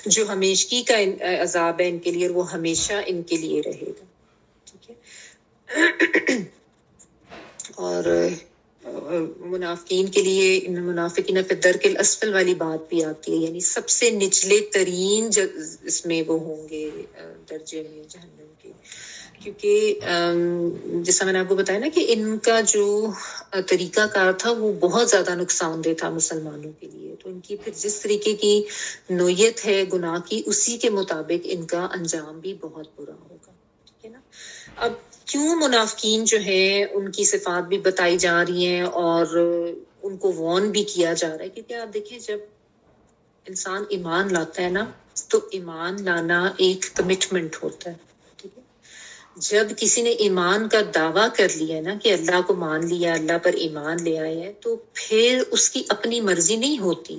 جو ہمیشگی کا عذاب ہے ان کے لیے، اور وہ ہمیشہ ان کے لیے رہے گا، ٹھیک ہے۔ اور منافقین کے لیے ان منافقین فی الدرک الاسفل والی بات بھی آتی ہے، یعنی سب سے نچلے ترین اس میں وہ ہوں گے درجے میں جہنم کے، کیونکہ جیسا میں نے آپ کو بتایا نا کہ ان کا جو طریقہ کار تھا وہ بہت زیادہ نقصان دہ تھا مسلمانوں کے لیے، تو ان کی پھر جس طریقے کی نوعیت ہے گناہ کی، اسی کے مطابق ان کا انجام بھی بہت برا ہوگا، ٹھیک ہے نا۔ اب کیوں منافقین جو ہیں ان کی صفات بھی بتائی جا رہی ہیں اور ان کو وارن بھی کیا جا رہا ہے، کیونکہ آپ دیکھیں جب انسان ایمان لاتا ہے نا تو ایمان لانا ایک کمٹمنٹ ہوتا ہے، ٹھیک ہے۔ جب کسی نے ایمان کا دعویٰ کر لیا نا کہ اللہ کو مان لیا، اللہ پر ایمان لے آئے ہیں، تو پھر اس کی اپنی مرضی نہیں ہوتی،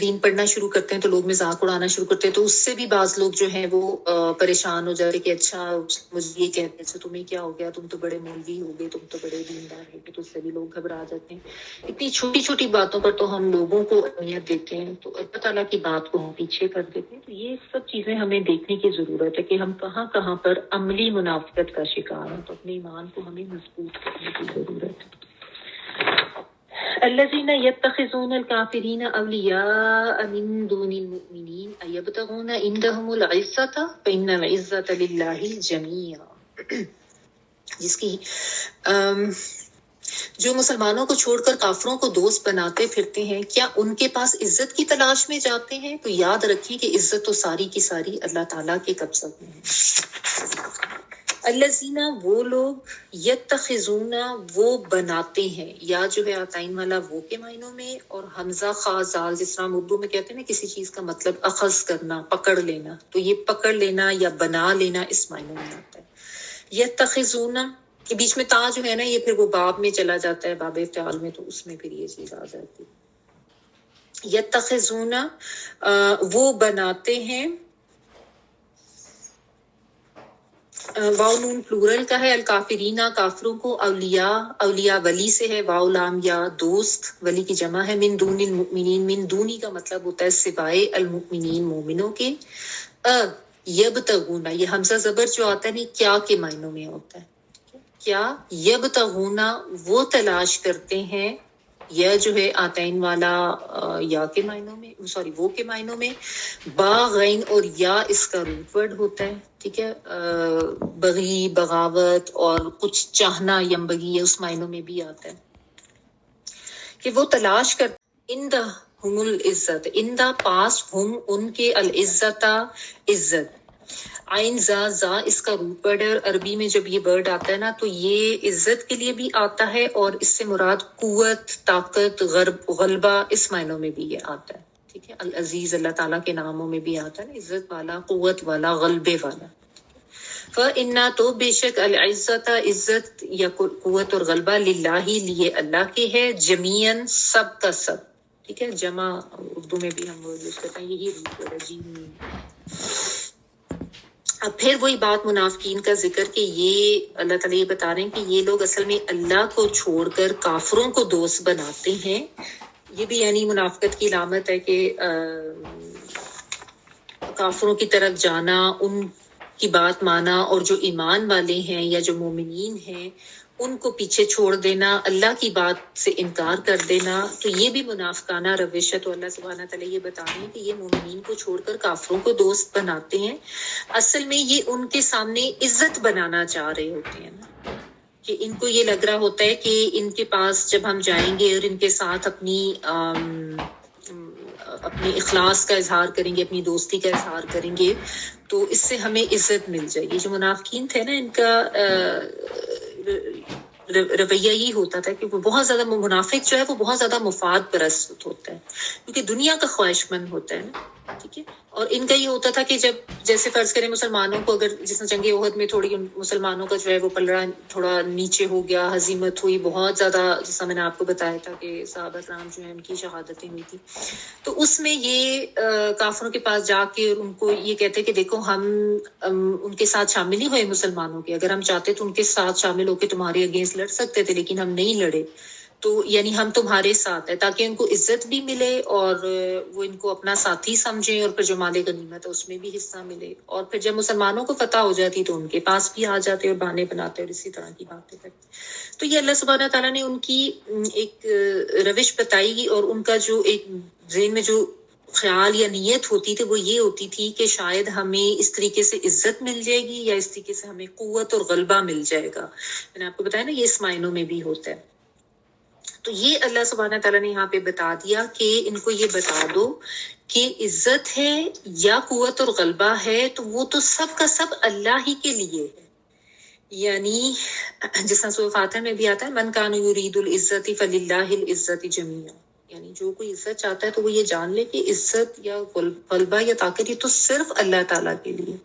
دین پڑھنا شروع کرتے ہیں تو لوگ مذاق اڑانا شروع کرتے ہیں، تو اس سے بھی بعض لوگ جو ہیں وہ پریشان ہو جاتے کہ اچھا مجھے یہ کہتے ہیں تمہیں کیا ہو گیا، تم تو بڑے مولوی ہو گئے، تم تو بڑے دیندار ہو گئے، تو اس سے بھی لوگ گھبرا جاتے ہیں۔ اتنی چھوٹی چھوٹی باتوں پر تو ہم لوگوں کو اہمیت دیتے ہیں، تو اللہ تعالیٰ کی بات کو ہم پیچھے کر دیتے ہیں۔ تو یہ سب چیزیں ہمیں دیکھنے کی ضرورت ہے کہ ہم کہاں کہاں پر عملی منافقت کا شکار ہیں، تو اپنے ایمان کو ہمیں مضبوط کرنے کی ضرورت ہے۔ الذين يتخذون الكافرين أولياء من دون المؤمنين أيبتغون عندهم العزة فإن العزة لله جميعا، جس کی جو مسلمانوں کو چھوڑ کر کافروں کو دوست بناتے پھرتے ہیں، کیا ان کے پاس عزت کی تلاش میں جاتے ہیں؟ تو یاد رکھیں کہ عزت تو ساری کی ساری اللہ تعالیٰ کے قبضہ میں ہے۔ الذین وہ لوگ، یتخذون وہ بناتے ہیں، یا جو ہے آتائن والا وہ کے معنوں میں، اور حمزہ خا زال جس طرح ہم اردو میں کہتے ہیں نا کسی چیز کا مطلب اخذ کرنا، پکڑ لینا، تو یہ پکڑ لینا یا بنا لینا اس معنوں میں آتا ہے۔ یتخذون کے بیچ میں تا جو ہے نا یہ پھر وہ باب میں چلا جاتا ہے، باب افتعال میں، تو اس میں پھر یہ چیز آ جاتی ہے۔ یتخذون وہ بناتے ہیں، واو نون پلورل کا ہے، الکافرین کافروں کو، اولیاء اولیاء ولی سے ہے، واو لام یا دوست، ولی کی جمع ہے، من دون المؤمنین، من دونی کا مطلب ہوتا ہے سوائے المؤمنین مومنوں کے، یبتغون یہ حمزہ زبر جو آتا ہے نہیں کیا کے معنوں میں ہوتا ہے، کیا یبتغون وہ تلاش کرتے ہیں، یا جو ہے آتین والا یا کے معنوں میں، سوری وہ کے معنوں میں، باغین اور یا اس کا روٹ ورڈ ہوتا ہے، ٹھیک ہے، بغی بغاوت اور کچھ چاہنا، ینبغی اس معنوں میں بھی آتا ہے کہ وہ تلاش کرتے اندہ ہم العزت، اندہ پاس ہم ان کے العزت عزت، عین زا زا اس کا روٹ ورڈ ہے، اور عربی میں جب یہ ورڈ آتا ہے نا تو یہ عزت کے لیے بھی آتا ہے، اور اس سے مراد قوت، طاقت، غلبہ اس معنوں میں بھی یہ آتا ہے، ٹھیک ہے۔ العزیز اللہ تعالیٰ کے ناموں میں بھی آتا ہے نا، عزت والا، قوت والا، غلبے والا۔ فَإِنَّا تو بے شک العزت عزت یا قوت اور غلبہ للہ لیے اللہ کے ہے، جمیعاً سب کا سب، ٹھیک ہے، جمع اردو میں بھی ہم یوز کرتے ہیں، یہی روٹ ورڈ ہے جی۔ اب پھر وہی بات منافقین کا ذکر کہ یہ اللہ تعالیٰ یہ بتا رہے ہیں کہ یہ لوگ اصل میں اللہ کو چھوڑ کر کافروں کو دوست بناتے ہیں۔ یہ بھی یعنی منافقت کی علامت ہے کہ کافروں کی طرف جانا، ان کی بات مانا، اور جو ایمان والے ہیں یا جو مومنین ہیں ان کو پیچھے چھوڑ دینا، اللہ کی بات سے انکار کر دینا، تو یہ بھی منافقانہ روش ہے۔ تو اللہ سبحانہ تعالیٰ یہ بتا رہے ہیں کہ یہ مومنین کو چھوڑ کر کافروں کو دوست بناتے ہیں، اصل میں یہ ان کے سامنے عزت بنانا چاہ رہے ہوتے ہیں نا، کہ ان کو یہ لگ رہا ہوتا ہے کہ ان کے پاس جب ہم جائیں گے اور ان کے ساتھ اپنی اخلاص کا اظہار کریں گے، اپنی دوستی کا اظہار کریں گے، تو اس سے ہمیں عزت مل جائے گی۔ جو منافقین تھے نا ان کا رویہ یہ ہوتا تھا کہ وہ بہت زیادہ، منافق جو ہے وہ بہت زیادہ مفاد پرست ہوتا ہے، کیونکہ دنیا کا خواہش مند ہوتا ہے نا، ٹھیک ہے۔ اور ان کا یہ ہوتا تھا کہ جب جیسے فرض کریں مسلمانوں کو اگر جس نے جنگ احد میں تھوڑی مسلمانوں کا جو ہے وہ پلڑا تھوڑا نیچے ہو گیا، ہزیمت ہوئی بہت زیادہ، جیسا میں نے آپ کو بتایا تھا کہ صحابہ کرام جو ہیں ان کی شہادتیں ہوئی تھی، تو اس میں یہ کافروں کے پاس جا کے ان کو یہ کہتے کہ دیکھو ہم ان کے ساتھ شامل نہیں ہوئے مسلمانوں کے، اگر ہم چاہتے تو ان کے ساتھ شامل ہو کے تمہارے اگینسٹ لڑ سکتے تھے، لیکن ہم نہیں لڑے، تو یعنی ہم تمہارے ساتھ ہیں، تاکہ ان کو عزت بھی ملے اور وہ ان کو اپنا ساتھی سمجھیں، اور پھر جو مال غنیمت ہے اس میں بھی حصہ ملے، اور پھر جب مسلمانوں کو فتح ہو جاتی تو ان کے پاس بھی آ جاتے اور بہانے بناتے اور اسی طرح کی باتیں کرتے۔ تو یہ اللہ سبحانہ تعالیٰ نے ان کی ایک روش بتائی گی، اور ان کا جو ایک ذہن میں جو خیال یا نیت ہوتی تھی وہ یہ ہوتی تھی کہ شاید ہمیں اس طریقے سے عزت مل جائے گی یا اس طریقے سے ہمیں قوت اور غلبہ مل جائے گا۔ میں نے آپ کو بتایا نا یہ اس معنوں میں بھی ہوتا ہے۔ تو یہ اللہ سبحانہ تعالیٰ نے یہاں پہ بتا دیا کہ ان کو یہ بتا دو کہ عزت ہے یا قوت اور غلبہ ہے تو وہ تو سب کا سب اللہ ہی کے لیے ہے، یعنی جس طرح سورۃ فاتحہ میں بھی آتا ہے من کان یرید العزت فللہ العزت جمیعا، یعنی جو کوئی عزت چاہتا ہے تو وہ یہ جان لے کہ عزت یا غلبہ یا طاقت یہ تو صرف اللہ تعالیٰ کے لیے،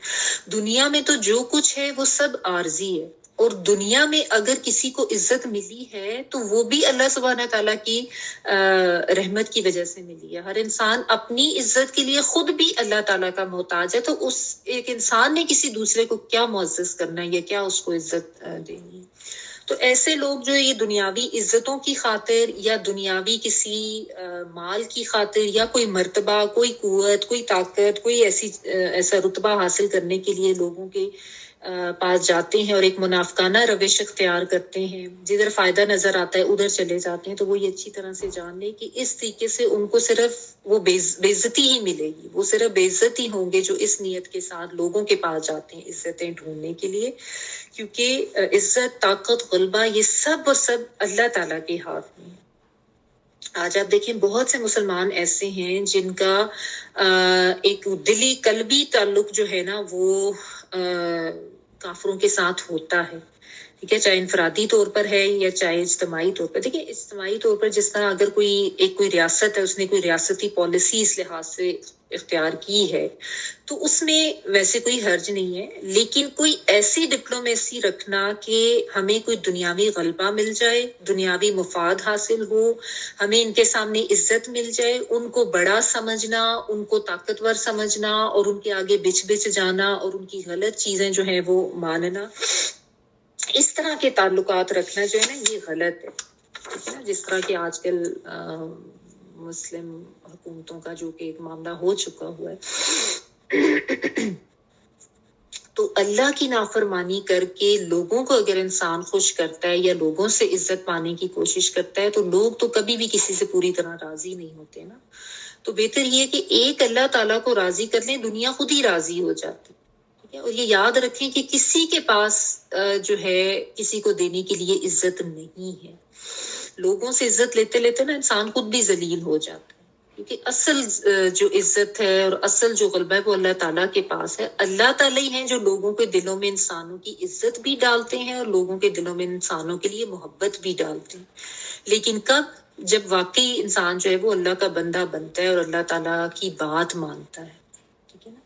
دنیا میں تو جو کچھ ہے وہ سب عارضی ہے، اور دنیا میں اگر کسی کو عزت ملی ہے تو وہ بھی اللہ سبحانہ تعالیٰ کی رحمت کی وجہ سے ملی ہے. ہر انسان اپنی عزت کے لیے خود بھی اللہ تعالیٰ کا محتاج ہے, تو اس ایک انسان نے کسی دوسرے کو کیا معزز کرنا ہے یا کیا اس کو عزت دینی ہے. تو ایسے لوگ جو یہ دنیاوی عزتوں کی خاطر یا دنیاوی کسی مال کی خاطر یا کوئی مرتبہ, کوئی قوت, کوئی طاقت, کوئی ایسا رتبہ حاصل کرنے کے لیے لوگوں کے پاس جاتے ہیں اور ایک منافقانہ روش اختیار کرتے ہیں, جدھر فائدہ نظر آتا ہے ادھر چلے جاتے ہیں, تو وہ یہ اچھی طرح سے جان لیں کہ اس طریقے سے ان کو صرف وہ بے عزتی ہی ملے گی. وہ صرف بے عزت ہی ہوں گے جو اس نیت کے ساتھ لوگوں کے پاس جاتے ہیں عزتیں ڈھونڈنے کے لیے, کیونکہ عزت, طاقت, غلبہ یہ سب اور سب اللہ تعالیٰ کے ہاتھ میں ہے. آج آپ دیکھیں بہت سے مسلمان ایسے ہیں جن کا ایک دلی قلبی تعلق جو ہے نا وہ کافروں کے ساتھ ہوتا ہے, ٹھیک ہے, چاہے انفرادی طور پر ہے یا چاہے اجتماعی طور پر. دیکھیں اجتماعی طور پر جس طرح اگر کوئی ریاست ہے, اس نے کوئی ریاستی پالیسی اس لحاظ سے اختیار کی ہے تو اس میں ویسے کوئی حرج نہیں ہے, لیکن کوئی ایسی ڈپلومیسی رکھنا کہ ہمیں کوئی دنیاوی غلبہ مل جائے, دنیاوی مفاد حاصل ہو, ہمیں ان کے سامنے عزت مل جائے, ان کو بڑا سمجھنا, ان کو طاقتور سمجھنا اور ان کے آگے بچ جانا اور ان کی غلط چیزیں جو ہیں وہ ماننا, اس طرح کے تعلقات رکھنا جو ہے نا یہ غلط ہے, ٹھیک ہے نا. جس طرح کہ آج کل مسلم حکومتوں کا جو کہ ایک معاملہ ہو چکا ہوا ہے. تو اللہ کی نافرمانی کر کے لوگوں کو اگر انسان خوش کرتا ہے یا لوگوں سے عزت پانے کی کوشش کرتا ہے تو لوگ تو کبھی بھی کسی سے پوری طرح راضی نہیں ہوتے نا. تو بہتر یہ کہ ایک اللہ تعالیٰ کو راضی کر لیں, دنیا خود ہی راضی ہو جاتی. اور یہ یاد رکھیں کہ کسی کے پاس جو ہے کسی کو دینے کے لیے عزت نہیں ہے. لوگوں سے عزت لیتے لیتے نا انسان خود بھی ذلیل ہو جاتا ہے, کیونکہ اصل جو عزت ہے اور اصل جو غلبہ ہے وہ اللہ تعالیٰ کے پاس ہے. اللہ تعالیٰ ہی ہیں جو لوگوں کے دلوں میں انسانوں کی عزت بھی ڈالتے ہیں اور لوگوں کے دلوں میں انسانوں کے لیے محبت بھی ڈالتے ہیں. لیکن کب؟ جب واقعی انسان جو ہے وہ اللہ کا بندہ بنتا ہے اور اللہ تعالیٰ کی بات مانتا ہے, ٹھیک ہے نا.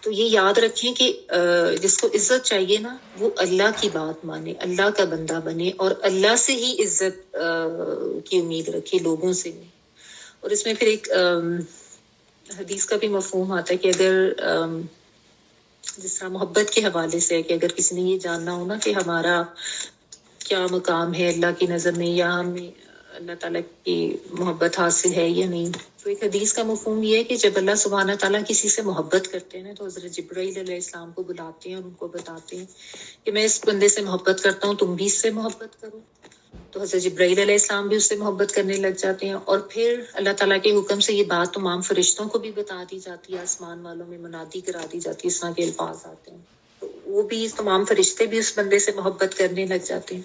تو یہ یاد رکھیں کہ جس کو عزت چاہیے نا وہ اللہ کی بات مانے, اللہ کا بندہ بنے اور اللہ سے ہی عزت کی امید رکھے, لوگوں سے نہیں. اور اس میں پھر ایک حدیث کا بھی مفہوم آتا ہے کہ اگر جس طرح محبت کے حوالے سے ہے کہ اگر کسی نے یہ جاننا ہو نا کہ ہمارا کیا مقام ہے اللہ کی نظر میں یا ہمیں اللہ تعالیٰ کی محبت حاصل ہے یا نہیں, تو ایک حدیث کا مفہوم یہ ہے کہ جب اللہ سبحانہ تعالیٰ کسی سے محبت کرتے ہیں نا تو حضرت جبرائیل علیہ السلام کو بلاتے ہیں اور ان کو بتاتے ہیں کہ میں اس بندے سے محبت کرتا ہوں, تم بھی اس سے محبت کرو. تو حضرت جبرائیل علیہ السلام بھی اس سے محبت کرنے لگ جاتے ہیں اور پھر اللہ تعالیٰ کے حکم سے یہ بات تمام فرشتوں کو بھی بتا دی جاتی ہے, آسمان والوں میں منادی کرا دی جاتی ہے, اس طرح کے الفاظ آتے ہیں. تو وہ بھی تمام فرشتے بھی اس بندے سے محبت کرنے لگ جاتے ہیں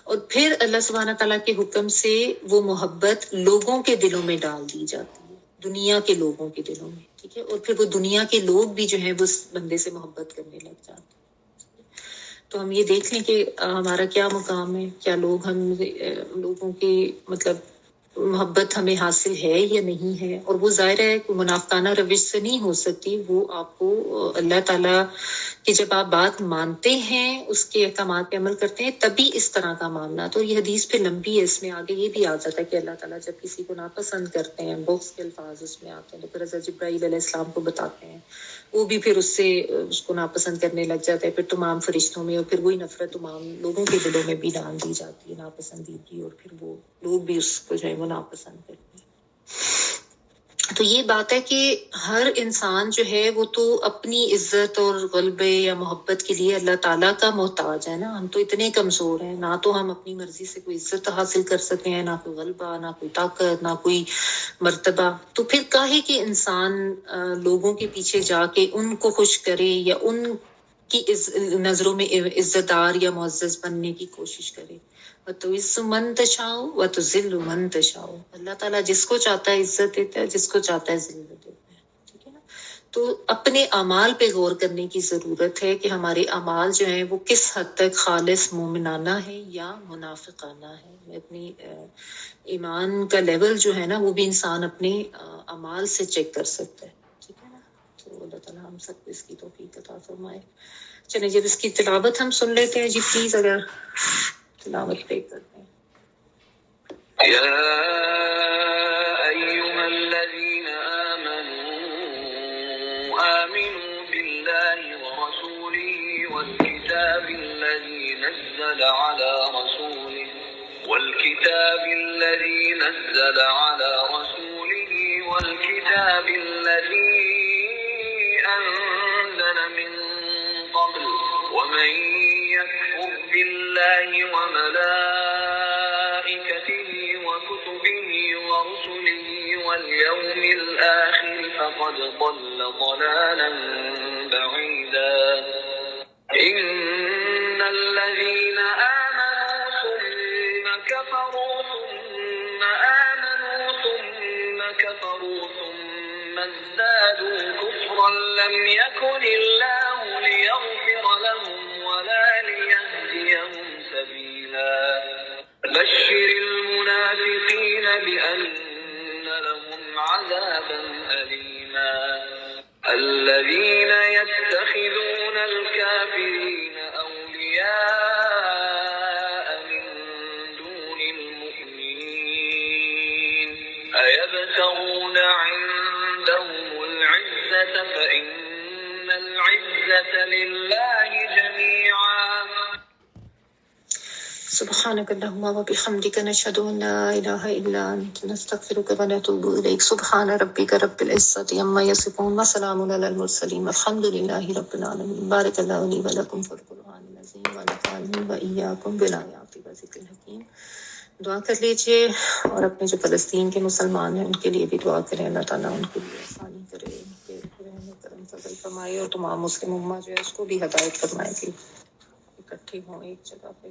اور پھر اللہ سبحانہ تعالیٰ کے حکم سے وہ محبت لوگوں کے دلوں میں ڈال دی جاتی ہے, دنیا کے لوگوں کے دلوں میں, ٹھیک ہے. اور پھر وہ دنیا کے لوگ بھی جو ہیں وہ اس بندے سے محبت کرنے لگ جاتے ہیں. تو ہم یہ دیکھ لیں کہ ہمارا کیا مقام ہے, کیا لوگوں کی مطلب محبت ہمیں حاصل ہے یا نہیں ہے. اور وہ ظاہر ہے کہ منافقانہ روش سے نہیں ہو سکتی, وہ آپ کو اللہ تعالیٰ کہ جب آپ بات مانتے ہیں اس کے احکامات پہ عمل کرتے ہیں تبھی اس طرح کا معاملہ. تو یہ حدیث پہ لمبی ہے, اس میں آگے یہ بھی آ جاتا ہے کہ اللہ تعالیٰ جب کسی کو ناپسند کرتے ہیں, بغض کے الفاظ اس میں آتے ہیں, تو پھر حضرت جبرائیل علیہ السلام کو بتاتے ہیں, وہ بھی پھر اس کو ناپسند کرنے لگ جاتا ہے, پھر تمام فرشتوں میں, اور پھر وہی نفرت تمام لوگوں کے دلوں میں بھی ڈال دی جاتی ہے, ناپسندیدگی, اور پھر وہ لوگ بھی اس کو جو ہے وہ ناپسند کرتے ہیں. تو یہ بات ہے کہ ہر انسان جو ہے وہ تو اپنی عزت اور غلبے یا محبت کے لیے اللہ تعالیٰ کا محتاج ہے نا. ہم تو اتنے کمزور ہیں, نہ تو ہم اپنی مرضی سے کوئی عزت حاصل کر سکتے ہیں, نہ کوئی غلبہ, نہ کوئی طاقت, نہ کوئی مرتبہ. تو پھر کاہے کہ انسان لوگوں کے پیچھے جا کے ان کو خوش کرے یا ان کی نظروں میں عزت دار یا معزز بننے کی کوشش کرے. وَتُعِزُّ مَن تَشَاءُ وَتُذِلُّ مَن تَشَاءُ. اللہ تعالیٰ جس کو چاہتا ہے عزت دیتا ہے, جس کو چاہتا ہے ذلت دیتا ہے, ٹھیک ہے نا. تو اپنے اعمال پہ غور کرنے کی ضرورت ہے کہ ہمارے اعمال جو ہیں وہ کس حد تک خالص مومنانہ ہے یا منافقانہ ہے. اپنی ایمان کا لیول جو ہے نا وہ بھی انسان اپنے اعمال سے چیک کر سکتا ہے, ٹھیک ہے نا. تو اللہ تعالیٰ ہم سب کو اس کی توفیق عطا فرمائے. چلیں جب اس کی تلاوت ہم سن لیتے ہیں جی پلیز اگر تلاوت پہ کرتے ہیں. آمنوا بالله ورسوله والكتاب الذي نزل على رسوله والكتاب الذي أنزل من قبل ومن يكفر بالله وملائكته وكتبه ورسله واليوم الآخر فقد ضل ضلالا بعيدا. إن الذين آمنوا ثم كفروا ثم آمنوا ثم كفروا ثم ازدادوا كفرا لم يكن الله ليغفر لهم ولا ليهديهم سبيلا. بشر المنافقين بأن لهم عذابا أليما. الذين يتخذون الكافرين أولياء من دون المؤمنين أيبتغون عندهم العزة فإن العزة لله جميعا. سبحانك اللهم وبحمدك نشهد ان لا اله الا انت نستغفرك ونتوب اليك. سبحان ربك رب العزة عما يصفون وسلام على المرسلين والحمد لله رب العالمين. بارك الله لي ولكم في القرآن العظيم ونفعني وإياكم بالآيات والذكر الحكيم. دعا کر لیجیے اور اپنے جو فلسطین کے مسلمان ہیں ان کے لیے بھی دعا کریں. اللہ تعالیٰ ان کے لیے آسانی کرے, ان کے رحم و کرم فضل فرمائے اور تمام مسلم امہ جو ہے اس کو بھی ہدایت فرمائے کہ اکٹھے ہوں ایک جگہ پہ.